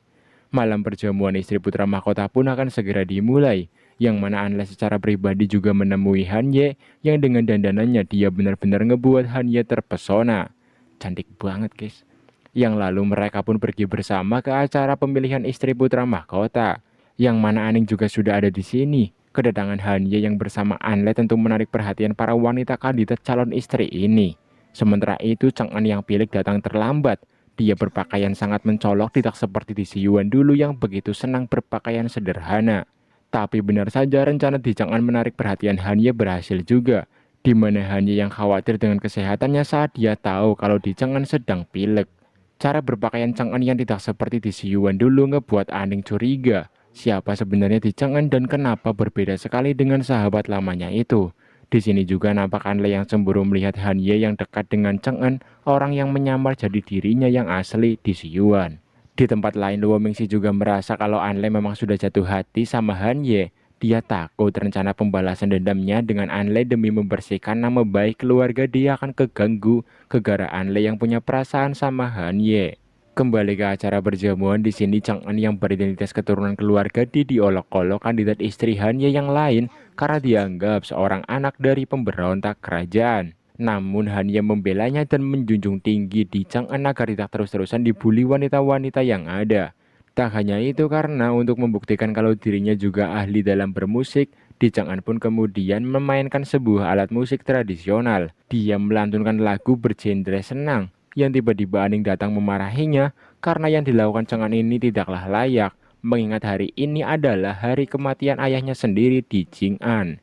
Malam perjamuan istri putra mahkota pun akan segera dimulai, yang mana Anle secara pribadi juga menemui Han Ye yang dengan dandanannya dia benar-benar ngebuat Han Ye terpesona. Cantik banget guys. Yang lalu mereka pun pergi bersama ke acara pemilihan istri putra mahkota, yang mana Aning juga sudah ada di sini. Kedatangan Han Ye yang bersama Anle tentu menarik perhatian para wanita kandidat calon istri ini. Sementara itu Chang'an yang pilih datang terlambat. Dia berpakaian sangat mencolok, tidak seperti di Siyuan dulu yang begitu senang berpakaian sederhana. Tapi benar saja rencana Di Chang'an menarik perhatian Han Ye berhasil juga, di mana Han Ye yang khawatir dengan kesehatannya saat dia tahu kalau Di Chang'an sedang pilek. Cara berpakaian Chang'an yang tidak seperti di Siyuan dulu ngebuat Aning curiga, siapa sebenarnya Di Chang'an dan kenapa berbeda sekali dengan sahabat lamanya itu. Di sini juga nampak Anle yang cemburu melihat Han Ye yang dekat dengan Chang'an, orang yang menyamar jadi dirinya yang asli di Siyuan. Di tempat lain Luo Mingxi juga merasa kalau Anle memang sudah jatuh hati sama Han Ye. Dia takut rencana pembalasan dendamnya dengan Anle demi membersihkan nama baik keluarga dia akan keganggu gara-gara Anle yang punya perasaan sama Han Ye. Kembali ke acara perjamuan, di sini Chang'an yang beridentitas keturunan keluarga diolok-olok kandidat istri Han Ye yang lain karena dianggap seorang anak dari pemberontak kerajaan. Namun Han Ye membelanya dan menjunjung tinggi Di Chang'an agar tidak terus-terusan dibully wanita-wanita yang ada. Tak hanya itu, karena untuk membuktikan kalau dirinya juga ahli dalam bermusik, Di Chang'an pun kemudian memainkan sebuah alat musik tradisional. Dia melantunkan lagu bergenre senang, yang tiba-tiba Aning datang memarahinya karena yang dilakukan Chang'an ini tidaklah layak, mengingat hari ini adalah hari kematian ayahnya sendiri Di Jing'an.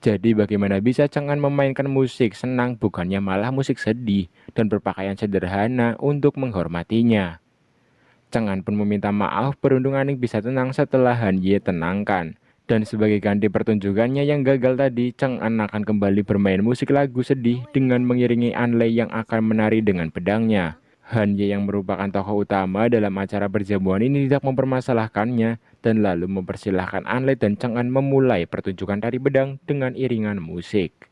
Jadi bagaimana bisa Chang'an memainkan musik senang bukannya malah musik sedih dan berpakaian sederhana untuk menghormatinya. Chang'an pun meminta maaf, beruntung Aning bisa tenang setelah Han Ye tenangkan. Dan sebagai ganti pertunjukannya yang gagal tadi, Chang'an akan kembali bermain musik lagu sedih dengan mengiringi Anle yang akan menari dengan pedangnya. Han Ye yang merupakan tokoh utama dalam acara perjamuan ini tidak mempermasalahkannya dan lalu mempersilahkan Anle dan Chang'an memulai pertunjukan tari pedang dengan iringan musik.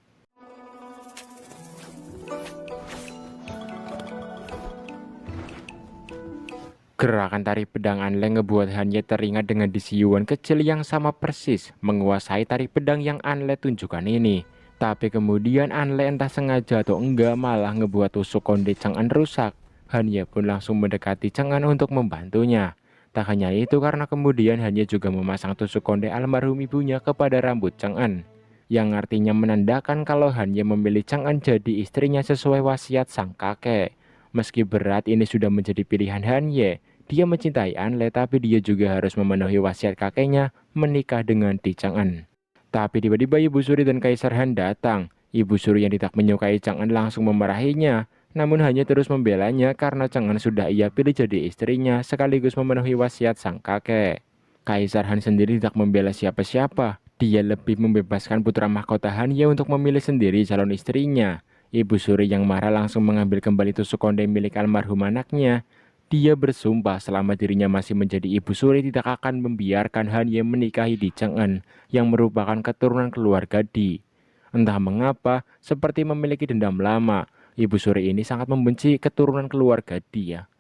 Gerakan tari pedang Anle ngebuat Han Ye teringat dengan Di Siyuan kecil yang sama persis menguasai tari pedang yang Anle tunjukkan ini. Tapi kemudian Anle entah sengaja atau enggak malah ngebuat tusuk konde Chang'an rusak. Han Ye pun langsung mendekati Chang'an untuk membantunya. Tak hanya itu, karena kemudian Han Ye juga memasang tusuk konde almarhum ibunya kepada rambut Chang'an, yang artinya menandakan kalau Han Ye memilih Chang'an jadi istrinya sesuai wasiat sang kakek. Meski berat ini sudah menjadi pilihan Han Ye, dia mencintai Anle, tapi dia juga harus memenuhi wasiat kakeknya menikah dengan Di Chang'an. Tapi tiba-tiba Ibu Suri dan Kaisar Han datang. Ibu Suri yang tidak menyukai Chang'an langsung memarahinya, namun hanya terus membelanya karena Chang'an sudah ia pilih jadi istrinya sekaligus memenuhi wasiat sang kakek. Kaisar Han sendiri tidak membela siapa-siapa. Dia lebih membebaskan putra mahkota Han Ye untuk memilih sendiri calon istrinya. Ibu Suri yang marah langsung mengambil kembali tusuk konde milik almarhum anaknya. Dia bersumpah selama dirinya masih menjadi Ibu Suri tidak akan membiarkan Han Ye menikahi Di Chang'an yang merupakan keturunan keluarga Di. Entah mengapa, seperti memiliki dendam lama, Ibu Suri ini sangat membenci keturunan keluarga dia.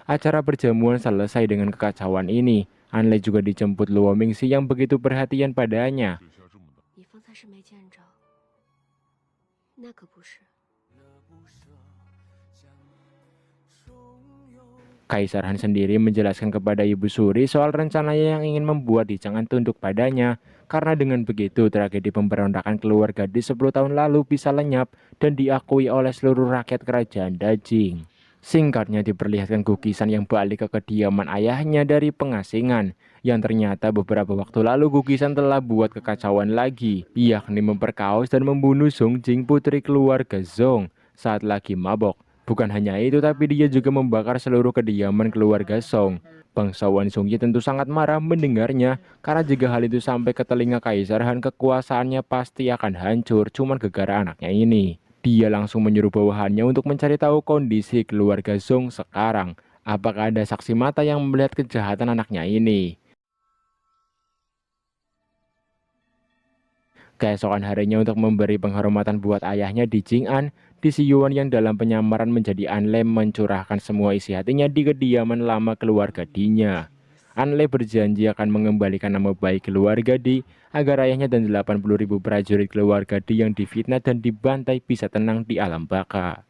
Acara perjamuan selesai dengan kekacauan ini. Anle juga dijemput Luo Mingxi yang begitu perhatian padanya. Kaisar Han sendiri menjelaskan kepada Ibu Suri soal rencananya yang ingin membuat Di Chang'an tunduk padanya, Karena dengan begitu tragedi pemberontakan keluarga di 10 tahun lalu bisa lenyap dan diakui oleh seluruh rakyat kerajaan Dajing. Singkatnya diperlihatkan Gugisan yang balik ke kediaman ayahnya dari pengasingan, yang ternyata beberapa waktu lalu Gugisan telah buat kekacauan lagi, yakni memperkaos dan membunuh Zongjing putri keluarga Zong saat lagi mabok. Bukan hanya itu, tapi dia juga membakar seluruh kediaman keluarga Song. Bangsawan Zongyi tentu sangat marah mendengarnya, karena jika hal itu sampai ke telinga Kaisar Han, kekuasaannya pasti akan hancur cuman gara-gara anaknya ini. Dia langsung menyuruh bawahannya untuk mencari tahu kondisi keluarga Zong sekarang. Apakah ada saksi mata yang melihat kejahatan anaknya ini? Keesokan harinya untuk memberi penghormatan buat ayahnya di Jing'an, di Si Yuan yang dalam penyamaran menjadi Anle mencurahkan semua isi hatinya di kediaman lama keluarga Dinya. Anle berjanji akan mengembalikan nama baik keluarga Di agar ayahnya dan 80.000 prajurit keluarga Di yang difitnah dan dibantai bisa tenang di alam baka.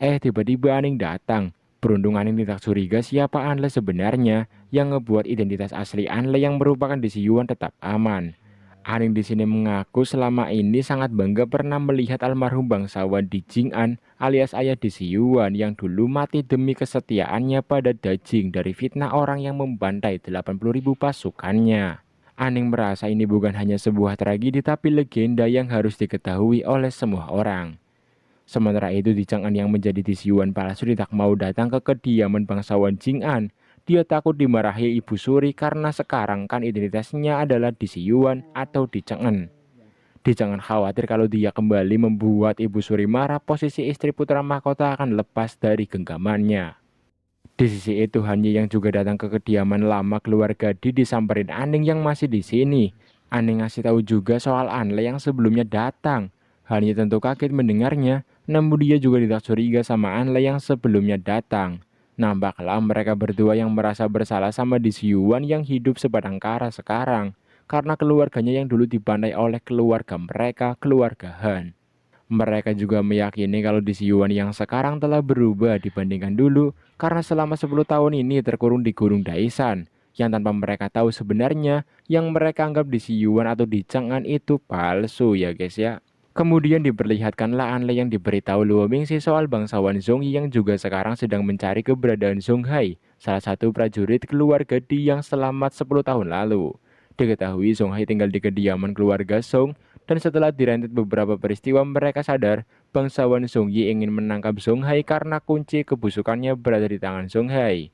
Tiba-tiba Aning datang. Beruntung Aning tidak curiga siapa Anle sebenarnya, yang ngebuat identitas asli Anle yang merupakan Di Si Yuan tetap aman. Aning di sini mengaku selama ini sangat bangga pernah melihat almarhum bangsawan di Jing'an alias ayah Di Si Yuan yang dulu mati demi kesetiaannya pada Dajing dari fitnah orang yang membantai 80.000 pasukannya. Aning merasa ini bukan hanya sebuah tragedi tapi legenda yang harus diketahui oleh semua orang. Sementara itu di Chang'an yang menjadi Di Si Yuan palsu tidak mau datang ke kediaman bangsawan Jing'an. Dia takut dimarahi Ibu Suri karena sekarang kan identitasnya adalah Di Si Yuan atau Di Chang'an. Di Chang'an khawatir kalau dia kembali membuat Ibu Suri marah, posisi istri putra mahkota akan lepas dari genggamannya. Di sisi itu Han Ye yang juga datang ke kediaman lama keluarga Di disamperin Aning yang masih di sini. Aning ngasih tahu juga soal Anle yang sebelumnya datang. Han Ye tentu kaget mendengarnya, namun dia juga tidak curiga sama Anle yang sebelumnya datang. Nampaklah mereka berdua yang merasa bersalah sama Di Si Yuan yang hidup sebatang kara sekarang, karena keluarganya yang dulu dibantai oleh keluarga mereka, keluarga Han. Mereka juga meyakini kalau Di Si Yuan yang sekarang telah berubah dibandingkan dulu, karena selama 10 tahun ini terkurung di Gunung Daisan, yang tanpa mereka tahu sebenarnya yang mereka anggap Di Si Yuan atau Di Chang'an itu palsu ya guys ya. Kemudian diperlihatkanlah Anle yang diberitahu Luo Mingxi soal bangsawan Zongyi yang juga sekarang sedang mencari keberadaan Zhong Hai, salah satu prajurit keluarga Di yang selamat 10 tahun lalu. Diketahui Zhong Hai tinggal di kediaman keluarga Song, dan setelah direntet beberapa peristiwa mereka sadar bangsawan Zongyi ingin menangkap Zhong Hai karena kunci kebusukannya berada di tangan Zhong Hai.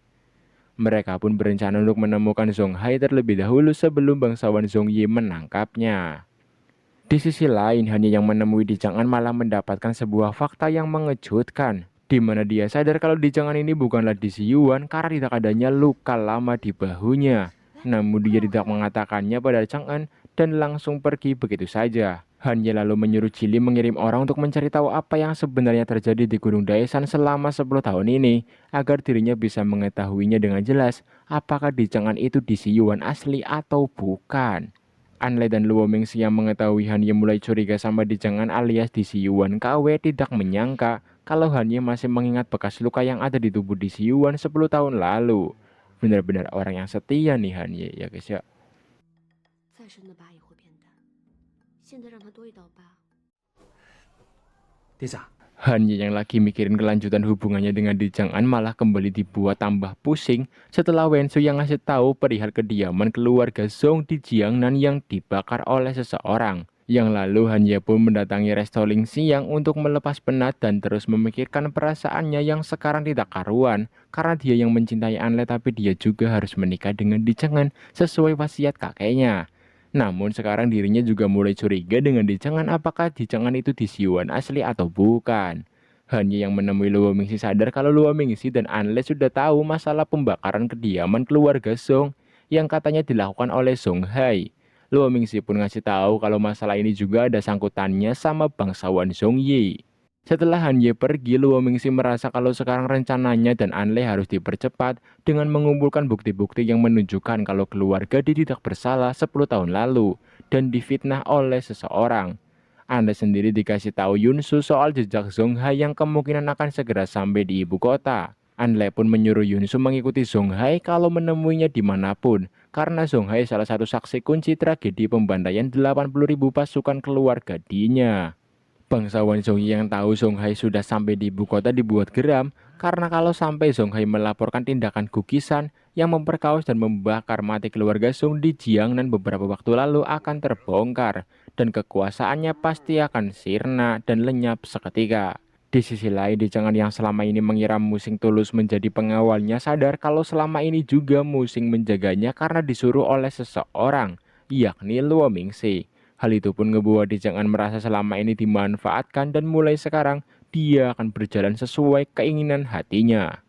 Mereka pun berencana untuk menemukan Zhong Hai terlebih dahulu sebelum bangsawan Zongyi menangkapnya. Di sisi lain, Han Ye yang menemui Di Chang'an malah mendapatkan sebuah fakta yang mengejutkan, di mana dia sadar kalau Di Chang'an ini bukanlah Di Si Yuan karena tidak adanya luka lama di bahunya. Namun dia tidak mengatakannya pada Chang'an dan langsung pergi begitu saja. Han Ye lalu menyuruh Jili mengirim orang untuk mencari tahu apa yang sebenarnya terjadi di Gunung Daisan selama 10 tahun ini, agar dirinya bisa mengetahuinya dengan jelas apakah Di Chang'an itu Di Si Yuan asli atau bukan. Anle dan Luo Mingxi yang mengetahui Han Ye mulai curiga sama Di Chang'an alias Di Si Yuan KW tidak menyangka kalau Han Ye masih mengingat bekas luka yang ada di tubuh Di Si Yuan 10 tahun lalu. Benar-benar orang yang setia nih Han Ye ya guys ya. Han Ye yang lagi mikirin kelanjutan hubungannya dengan Di Chang'an malah kembali dibuat tambah pusing setelah Wen Shu yang ngasih tahu perihal kediaman keluarga Zong di Jiangnan yang dibakar oleh seseorang. Yang lalu Han Ye pun mendatangi resto Ling Xiang untuk melepas penat dan terus memikirkan perasaannya yang sekarang tidak karuan, karena dia yang mencintai Anle tapi dia juga harus menikah dengan Di Chang'an sesuai wasiat kakeknya. Namun sekarang dirinya juga mulai curiga dengan Di Chang'an, apakah Di Chang'an itu Di Si Yuan asli atau bukan. Han Ye yang menemui Luo Mingxi sadar kalau Luo Mingxi dan Anle sudah tahu masalah pembakaran kediaman keluarga Song yang katanya dilakukan oleh Zhong Hai. Luo Mingxi pun ngasih tahu kalau masalah ini juga ada sangkutannya sama bangsawan Zongyi. Setelah Han Ye pergi, Luo Mingxi merasa kalau sekarang rencananya dan Anle harus dipercepat dengan mengumpulkan bukti-bukti yang menunjukkan kalau keluarga Di tidak bersalah 10 tahun lalu dan difitnah oleh seseorang. Anle sendiri dikasih tahu Yunsu soal jejak Zhong Hai yang kemungkinan akan segera sampai di ibu kota. Anle pun menyuruh Yunsu mengikuti Zhong Hai kalau menemuinya dimanapun, karena Songhai salah satu saksi kunci tragedi pembantaian 80.000 pasukan keluarga Dinya. Bangsawan Zhongyi yang tahu Songhai sudah sampai di ibu kota dibuat geram karena kalau sampai Songhai melaporkan tindakan gugisan yang memperkaos dan membakar mati keluarga Song di Jiangnan beberapa waktu lalu akan terbongkar dan kekuasaannya pasti akan sirna dan lenyap seketika. Di sisi lain, Di Chang'an yang selama ini mengira Musing tulus menjadi pengawalnya sadar kalau selama ini juga Musing menjaganya karena disuruh oleh seseorang, yakni Luo Mingxi. Hal itu pun ngebuat Di Chang'an merasa selama ini dimanfaatkan dan mulai sekarang dia akan berjalan sesuai keinginan hatinya.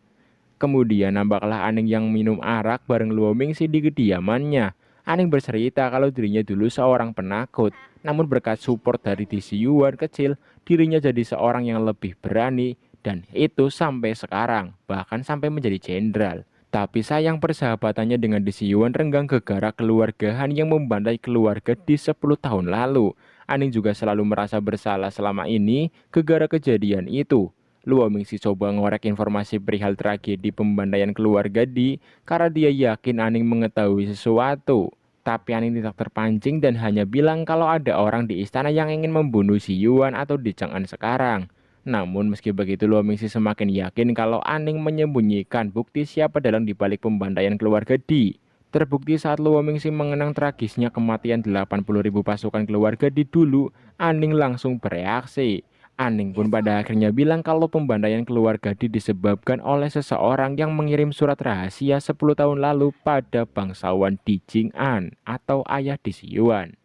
Kemudian nampaklah Aning yang minum arak bareng Luo Mingxi di kediamannya. Aning bercerita kalau dirinya dulu seorang penakut, namun berkat support dari Di Siyuan kecil, dirinya jadi seorang yang lebih berani dan itu sampai sekarang, bahkan sampai menjadi jenderal. Tapi sayang persahabatannya dengan Di Siyuan renggang gegara keluarga Han yang membantai keluarga di 10 tahun lalu. Aning juga selalu merasa bersalah selama ini gegara kejadian itu. Luo Mingxi coba ngorek informasi perihal tragedi pembantaian keluarga Di karena dia yakin Aning mengetahui sesuatu. Tapi Aning tidak terpancing dan hanya bilang kalau ada orang di istana yang ingin membunuh Siyuan atau Di Chang'an sekarang. Namun meski begitu Luo Mingxi semakin yakin kalau Aning menyembunyikan bukti siapa dalang dibalik pembantaian keluarga Di. Terbukti saat Luo Mingxi mengenang tragisnya kematian 80.000 pasukan keluarga Di dulu, Aning langsung bereaksi. Aning pun pada akhirnya bilang kalau pembantaian keluarga Di disebabkan oleh seseorang yang mengirim surat rahasia 10 tahun lalu pada bangsawan Di Jing'an atau ayah Di Siyuan,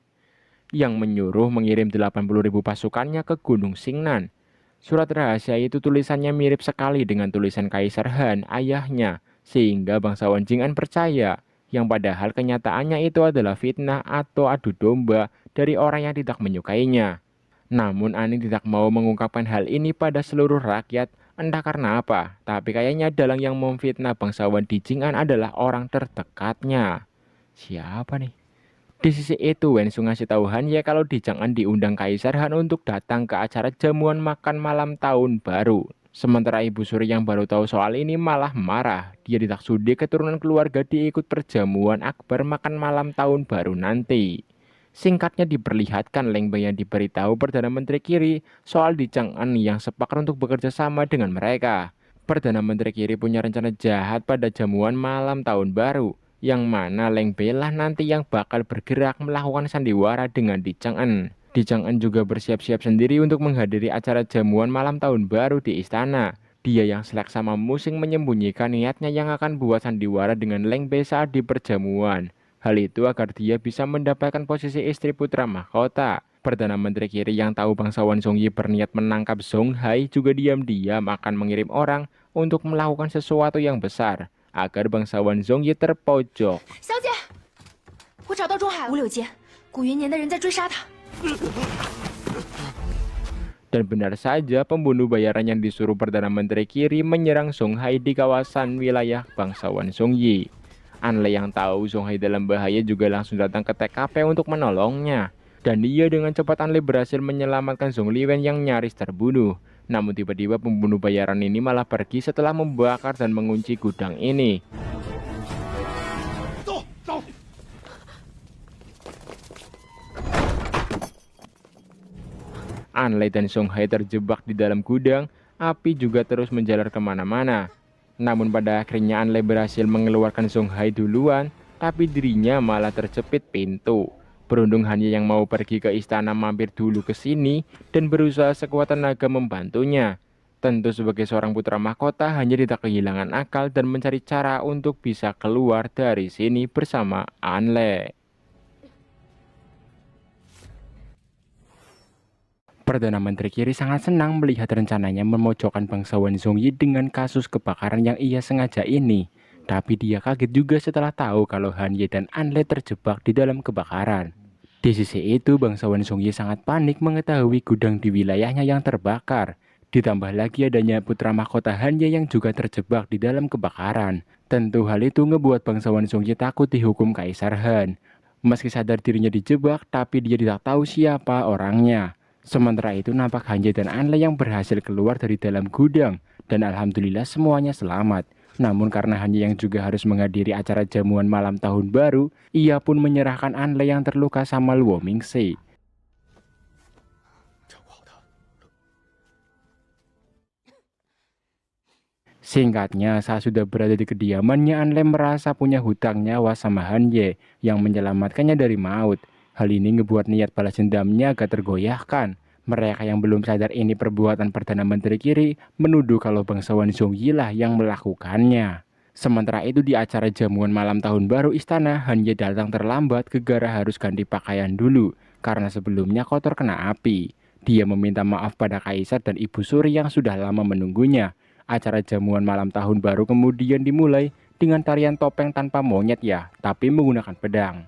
yang menyuruh mengirim 80.000 pasukannya ke Gunung Xingnan. Surat rahasia itu tulisannya mirip sekali dengan tulisan Kaisar Han, ayahnya, sehingga bangsawan Jing'an percaya, yang padahal kenyataannya itu adalah fitnah atau adu domba dari orang yang tidak menyukainya. Namun Aning tidak mau mengungkapkan hal ini pada seluruh rakyat, entah karena apa, tapi kayaknya dalang yang memfitnah bangsawan di Jing'an adalah orang terdekatnya. Siapa nih? Di sisi itu, Wen Su ngasih tahu Han Ye kalau Di Chang'an diundang Kaisar Han untuk datang ke acara jamuan makan malam tahun baru. Sementara Ibu Suri yang baru tahu soal ini malah marah. Dia tidak sudi keturunan keluarga diikut perjamuan akbar makan malam tahun baru nanti. Singkatnya diperlihatkan Leng Bei yang diberitahu Perdana Menteri Kiri soal Di Chang'an yang sepakat untuk bekerja sama dengan mereka. Perdana Menteri Kiri punya rencana jahat pada jamuan malam tahun baru, yang mana Leng Bei lah nanti yang bakal bergerak melakukan sandiwara dengan Di Chang'an. Di Chang'an juga bersiap-siap sendiri untuk menghadiri acara jamuan malam tahun baru di istana. Dia yang selek sama Musing menyembunyikan niatnya yang akan buat sandiwara dengan Leng Bei saat di perjamuan. Hal itu agar dia bisa mendapatkan posisi istri putra mahkota. Perdana Menteri Kiri yang tahu bangsawan Zhongyi berniat menangkap Songhai juga diam-diam akan mengirim orang untuk melakukan sesuatu yang besar agar bangsawan Zhongyi terpojok. 小姐，我找到中海了，五柳街，古云年的人在追杀他。 Dan benar saja pembunuh bayaran yang disuruh Perdana Menteri Kiri menyerang Songhai di kawasan wilayah bangsawan Zhongyi. Anle yang tahu Songhai dalam bahaya juga langsung datang ke TKP untuk menolongnya. Dan dia dengan cepat Anle berhasil menyelamatkan Zhong Liwen yang nyaris terbunuh. Namun tiba-tiba pembunuh bayaran ini malah pergi setelah membakar dan mengunci gudang ini. Anle dan Songhai terjebak di dalam gudang, api juga terus menjalar kemana-mana. Namun pada akhirnya Anle berhasil mengeluarkan Songhai duluan, tapi dirinya malah terjepit pintu. Beruntung Han Ye yang mau pergi ke istana mampir dulu ke sini dan berusaha sekuat tenaga membantunya. Tentu sebagai seorang putra mahkota hanya tidak kehilangan akal dan mencari cara untuk bisa keluar dari sini bersama Anle. Perdana Menteri Kiri sangat senang melihat rencananya memojokkan bangsawan Zhongyi dengan kasus kebakaran yang ia sengaja ini. Tapi dia kaget juga setelah tahu kalau Han Ye dan Anle terjebak di dalam kebakaran. Di sisi itu, bangsawan Zhongyi sangat panik mengetahui gudang di wilayahnya yang terbakar. Ditambah lagi adanya putra mahkota Han Ye yang juga terjebak di dalam kebakaran. Tentu hal itu ngebuat bangsawan Zhongyi takut dihukum Kaisar Han. Meski sadar dirinya dijebak, tapi dia tidak tahu siapa orangnya. Sementara itu nampak Han Ye dan Anle yang berhasil keluar dari dalam gudang. Dan alhamdulillah semuanya selamat. Namun karena Hanye yang juga harus menghadiri acara jamuan malam tahun baru, ia pun menyerahkan Anle yang terluka sama Luo Mingxi. Singkatnya, saat sudah berada di kediamannya, Anle merasa punya hutang nyawa sama Hanye yang menyelamatkannya dari maut. Hal ini ngebuat niat balas dendamnya agak tergoyahkan. Mereka yang belum sadar ini perbuatan Perdana Menteri Kiri menuduh kalau bangsawan Zhongyi lah yang melakukannya. Sementara itu di acara jamuan malam tahun baru istana, Hanye datang terlambat gara harus ganti pakaian dulu karena sebelumnya kotor kena api. Dia meminta maaf pada Kaisar dan Ibu Suri yang sudah lama menunggunya. Acara jamuan malam tahun baru kemudian dimulai dengan tarian topeng tanpa monyet ya, tapi menggunakan pedang.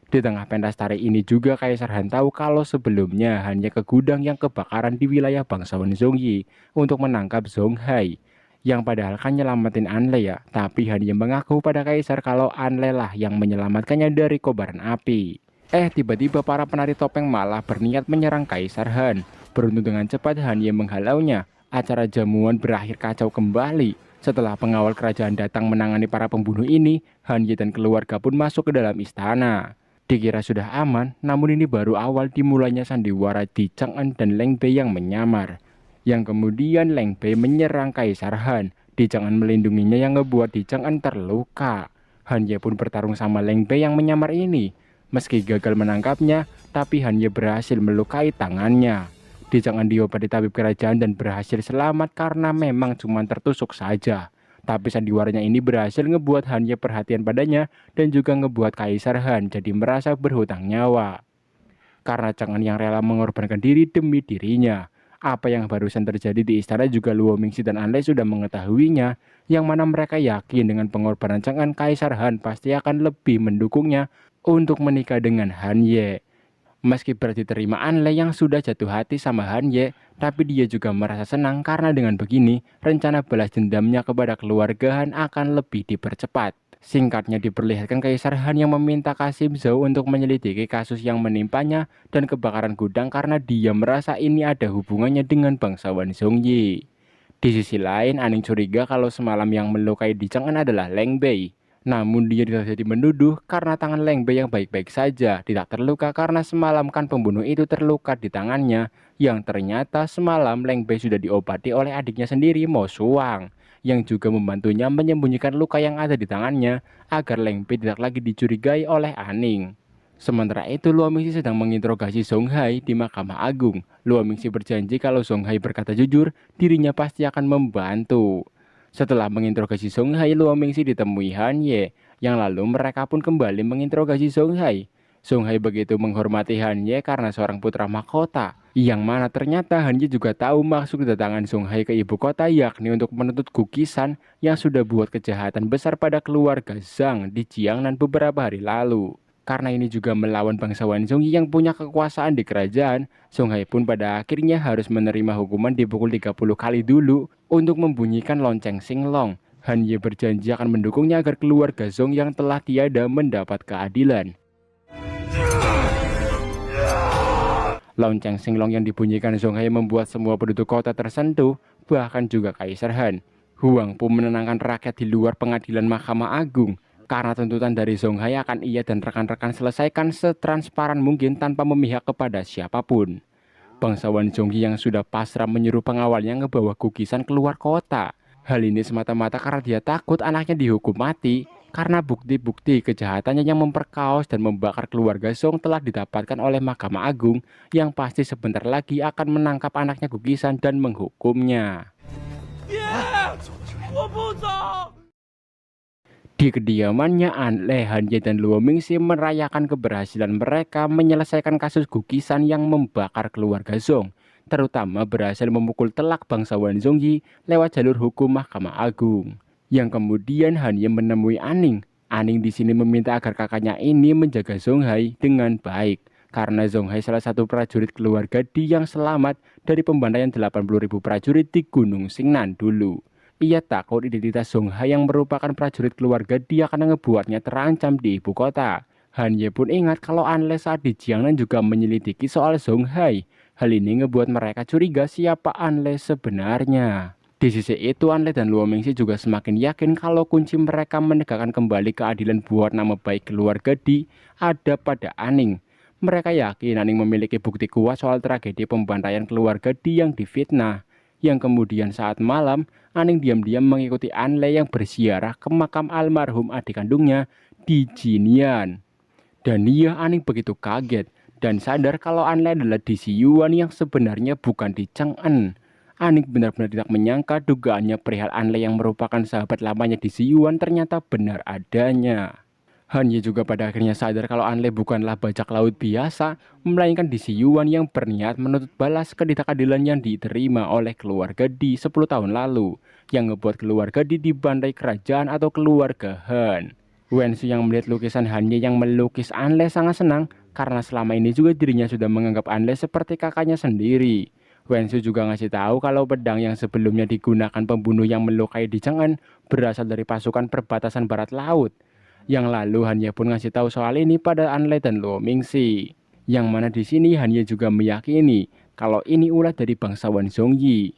Di tengah pentas tari ini juga Kaisar Han tahu kalau sebelumnya hanya ke gudang yang kebakaran di wilayah bangsawan Zhongyi untuk menangkap Zonghai. Yang padahal kan nyelamatin Anle ya, tapi hanya mengaku pada Kaisar kalau Anle lah yang menyelamatkannya dari kobaran api. Tiba-tiba para penari topeng malah berniat menyerang Kaisar Han. Beruntung dengan cepat Hanye menghalaunya. Acara jamuan berakhir kacau kembali. Setelah pengawal kerajaan datang menangani para pembunuh ini, Hanye dan keluarga pun masuk ke dalam istana. Dikira sudah aman, namun ini baru awal dimulainya sandiwara Di Chang'an dan Leng Bei yang menyamar. Yang kemudian Leng Bei menyerang Kaisar Han. Di Chang'an melindunginya yang ngebuat Di Chang'an terluka. Hanye pun bertarung sama Leng Bei yang menyamar ini. Meski gagal menangkapnya, tapi Hanye berhasil melukai tangannya. Di Chang'an diobati tabib kerajaan dan berhasil selamat karena memang cuma tertusuk saja. Tapi sandiwaranya ini berhasil ngebuat Hanye perhatian padanya dan juga ngebuat Kaisar Han jadi merasa berhutang nyawa. Karena Chang'an yang rela mengorbankan diri demi dirinya. Apa yang barusan terjadi di istana juga Luo Mingxi dan Anle sudah mengetahuinya, yang mana mereka yakin dengan pengorbanan Chang'an, Kaisar Han pasti akan lebih mendukungnya untuk menikah dengan Hanye. Meski berat diterima Anle yang sudah jatuh hati sama Hanye, tapi dia juga merasa senang karena dengan begini, rencana balas dendamnya kepada keluarga Han akan lebih dipercepat. Singkatnya diperlihatkan Kaisar Han yang meminta Kasim Zhao untuk menyelidiki kasus yang menimpanya dan kebakaran gudang karena dia merasa ini ada hubungannya dengan bangsawan Zhongyi. Di sisi lain, Aning curiga kalau semalam yang melukai Di Chang'an adalah Leng Bei. Namun dia tidak jadi menuduh karena tangan Leng Bei yang baik-baik saja tidak terluka karena semalam kan pembunuh itu terluka di tangannya, yang ternyata semalam Leng Bei sudah diobati oleh adiknya sendiri Mo Shuang, yang juga membantunya menyembunyikan luka yang ada di tangannya agar Leng Bei tidak lagi dicurigai oleh Aning. Sementara itu Luo Mingxi sedang menginterogasi Zonghai di Mahkamah Agung. Luo Mingxi berjanji kalau Zonghai berkata jujur, dirinya pasti akan membantu. Setelah menginterogasi Zonghai, Luo Mingxi ditemui Hanye, yang lalu mereka pun kembali menginterogasi Zonghai. Zonghai begitu menghormati Hanye karena seorang putra mahkota, yang mana ternyata Hanye juga tahu maksud kedatangan Zonghai ke ibu kota yakni untuk menuntut Guqisan yang sudah buat kejahatan besar pada keluarga Zhang di Jiangnan beberapa hari lalu. Karena ini juga melawan bangsawan Zhongyi yang punya kekuasaan di kerajaan, Zonghai pun pada akhirnya harus menerima hukuman dipukul 30 kali dulu untuk membunyikan lonceng Xinglong. Hanye berjanji akan mendukungnya agar keluarga Zhong yang telah tiada mendapat keadilan. Lonceng Xinglong yang dibunyikan Zonghai membuat semua penduduk kota tersentuh, bahkan juga Kaisar Han. Huang pun menenangkan rakyat di luar pengadilan Mahkamah Agung. Karena tuntutan dari Zonghai akan ia dan rekan-rekan selesaikan setransparan mungkin tanpa memihak kepada siapapun. Bangsawan Zhongyi yang sudah pasrah menyuruh pengawalnya ngebawa Guqisan keluar kota. Hal ini semata-mata karena dia takut anaknya dihukum mati karena bukti-bukti kejahatannya yang memperkaos dan membakar keluarga Zhong telah didapatkan oleh Mahkamah Agung yang pasti sebentar lagi akan menangkap anaknya Guqisan dan menghukumnya. Di kediamannya, Anle, Hanye, dan Luo Mingxi merayakan keberhasilan mereka menyelesaikan kasus Guqisan yang membakar keluarga Zhong, terutama berhasil memukul telak bangsawan Zhongyi lewat jalur hukum Mahkamah Agung. Yang kemudian Hanye menemui Aning. Aning di sini meminta agar kakaknya ini menjaga Zonghai dengan baik, karena Zonghai salah satu prajurit keluarga Di yang selamat dari pembantaian 80.000 prajurit di Gunung Xingnan dulu. Ia takut identitas Zonghai yang merupakan prajurit keluarga Dia akan ngebuatnya terancam di ibu kota. Hanye pun ingat kalau Anle saat di Jiangnan juga menyelidiki soal Zonghai. Hal ini ngebuat mereka curiga siapa Anle sebenarnya. Di sisi itu, Anle dan Luo Mingxi juga semakin yakin kalau kunci mereka menegakkan kembali keadilan buat nama baik keluarga Di ada pada Aning. Mereka yakin Aning memiliki bukti kuat soal tragedi pembantaian keluarga Di yang difitnah. Yang kemudian saat malam, Aning diam-diam mengikuti Anle yang berziarah ke makam almarhum adik kandungnya di Jinian. Dan iya, Aning begitu kaget dan sadar kalau Anle adalah Di Siyuan yang sebenarnya bukan Di Chang'en. Aning benar-benar tidak menyangka dugaannya perihal Anle yang merupakan sahabat lamanya Di Siyuan ternyata benar adanya. Han Ye juga pada akhirnya sadar kalau Anle bukanlah bajak laut biasa, melainkan Di Siyuan yang berniat menuntut balas ketidakadilan yang diterima oleh keluarga Di 10 tahun lalu, yang ngebuat keluarga Di dibantai kerajaan atau keluarga Han. Wensu yang melihat lukisan Han Ye yang melukis Anle sangat senang, karena selama ini juga dirinya sudah menganggap Anle seperti kakaknya sendiri. Wensu juga ngasih tahu kalau pedang yang sebelumnya digunakan pembunuh yang melukai Di Chang'en berasal dari pasukan perbatasan barat laut. Yang lalu Han Ye pun ngasih tahu soal ini pada Anle dan Luo Mingxi. Yang mana di sini Han Ye juga meyakini kalau ini ulah dari bangsawan Zhongyi.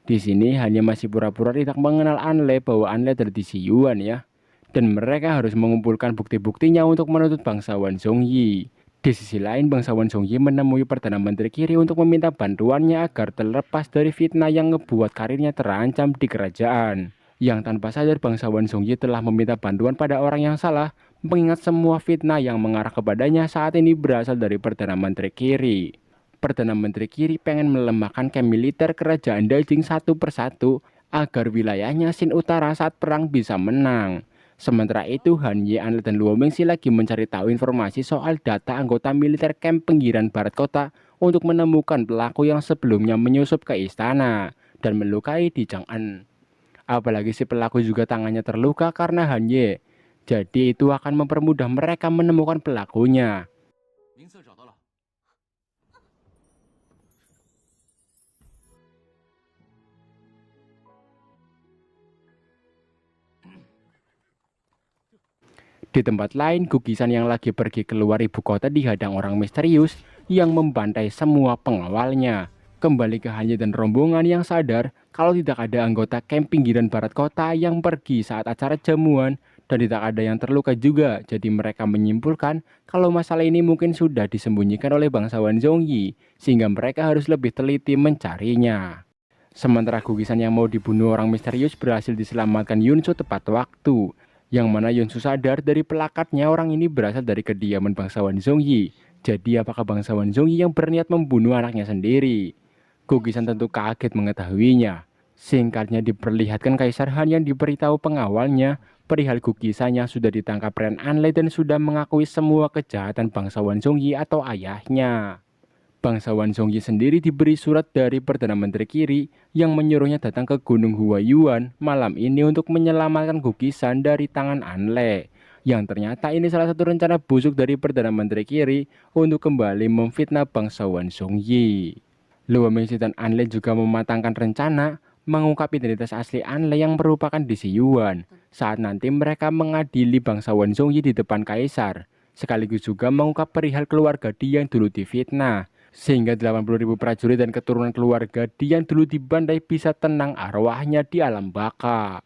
Di sini Han Ye masih pura-pura tidak mengenal Anle bahwa Anle dari Di Siyuan ya. Dan mereka harus mengumpulkan bukti-buktinya untuk menuntut bangsawan Zhongyi. Di sisi lain, bangsawan Zhongyi menemui Perdana Menteri Kiri untuk meminta bantuannya agar terlepas dari fitnah yang ngebuat karirnya terancam di kerajaan. Yang tanpa sadar bangsawan Zhongyi telah meminta bantuan pada orang yang salah, mengingat semua fitnah yang mengarah kepadanya saat ini berasal dari Perdana Menteri Kiri. Perdana Menteri Kiri pengen melemahkan camp militer kerajaan Dajing satu persatu agar wilayahnya Xin Utara saat perang bisa menang. Sementara itu, Han Ye, Anle, dan Luo Mingxi lagi mencari tahu informasi soal data anggota militer camp pinggiran barat kota untuk menemukan pelaku yang sebelumnya menyusup ke istana dan melukai Di Chang'en. Apalagi si pelaku juga tangannya terluka karena Han Ye. Jadi itu akan mempermudah mereka menemukan pelakunya. Di tempat lain, Gugisan yang lagi pergi keluar ibu kota dihadang orang misterius yang membantai semua pengawalnya. Kembali ke Han Ye dan rombongan yang sadar kalau tidak ada anggota camp pinggiran barat kota yang pergi saat acara jamuan dan tidak ada yang terluka juga. Jadi mereka menyimpulkan kalau masalah ini mungkin sudah disembunyikan oleh bangsawan Zhongyi sehingga mereka harus lebih teliti mencarinya. Sementara Gugisan yang mau dibunuh orang misterius berhasil diselamatkan Yunsu tepat waktu. Yang mana Yunsu sadar dari pelakatnya orang ini berasal dari kediaman bangsawan Zhongyi. Jadi apakah bangsawan Zhongyi yang berniat membunuh anaknya sendiri? Gugisan tentu kaget mengetahuinya. Singkatnya diperlihatkan Kaisar Han yang diberitahu pengawalnya perihal Gugisan yang sudah ditangkap Ren Anle dan sudah mengakui semua kejahatan bangsawan Zhongyi atau ayahnya. Bangsawan Zhongyi sendiri diberi surat dari Perdana Menteri Kiri yang menyuruhnya datang ke Gunung Huayuan malam ini untuk menyelamatkan Gugisan dari tangan Anle. Yang ternyata ini salah satu rencana busuk dari Perdana Menteri Kiri untuk kembali memfitnah bangsawan Zhongyi. Luo Mingxi dan Anle juga mematangkan rencana mengungkap identitas asli Anle yang merupakan Di Siyuan saat nanti mereka mengadili bangsawan Zhongyi di depan Kaisar. Sekaligus juga mengungkap perihal keluarga Di yang dulu difitnah. Sehingga 80.000 prajurit dan keturunan keluarga Di yang dulu dibantai bisa tenang arwahnya di alam baka.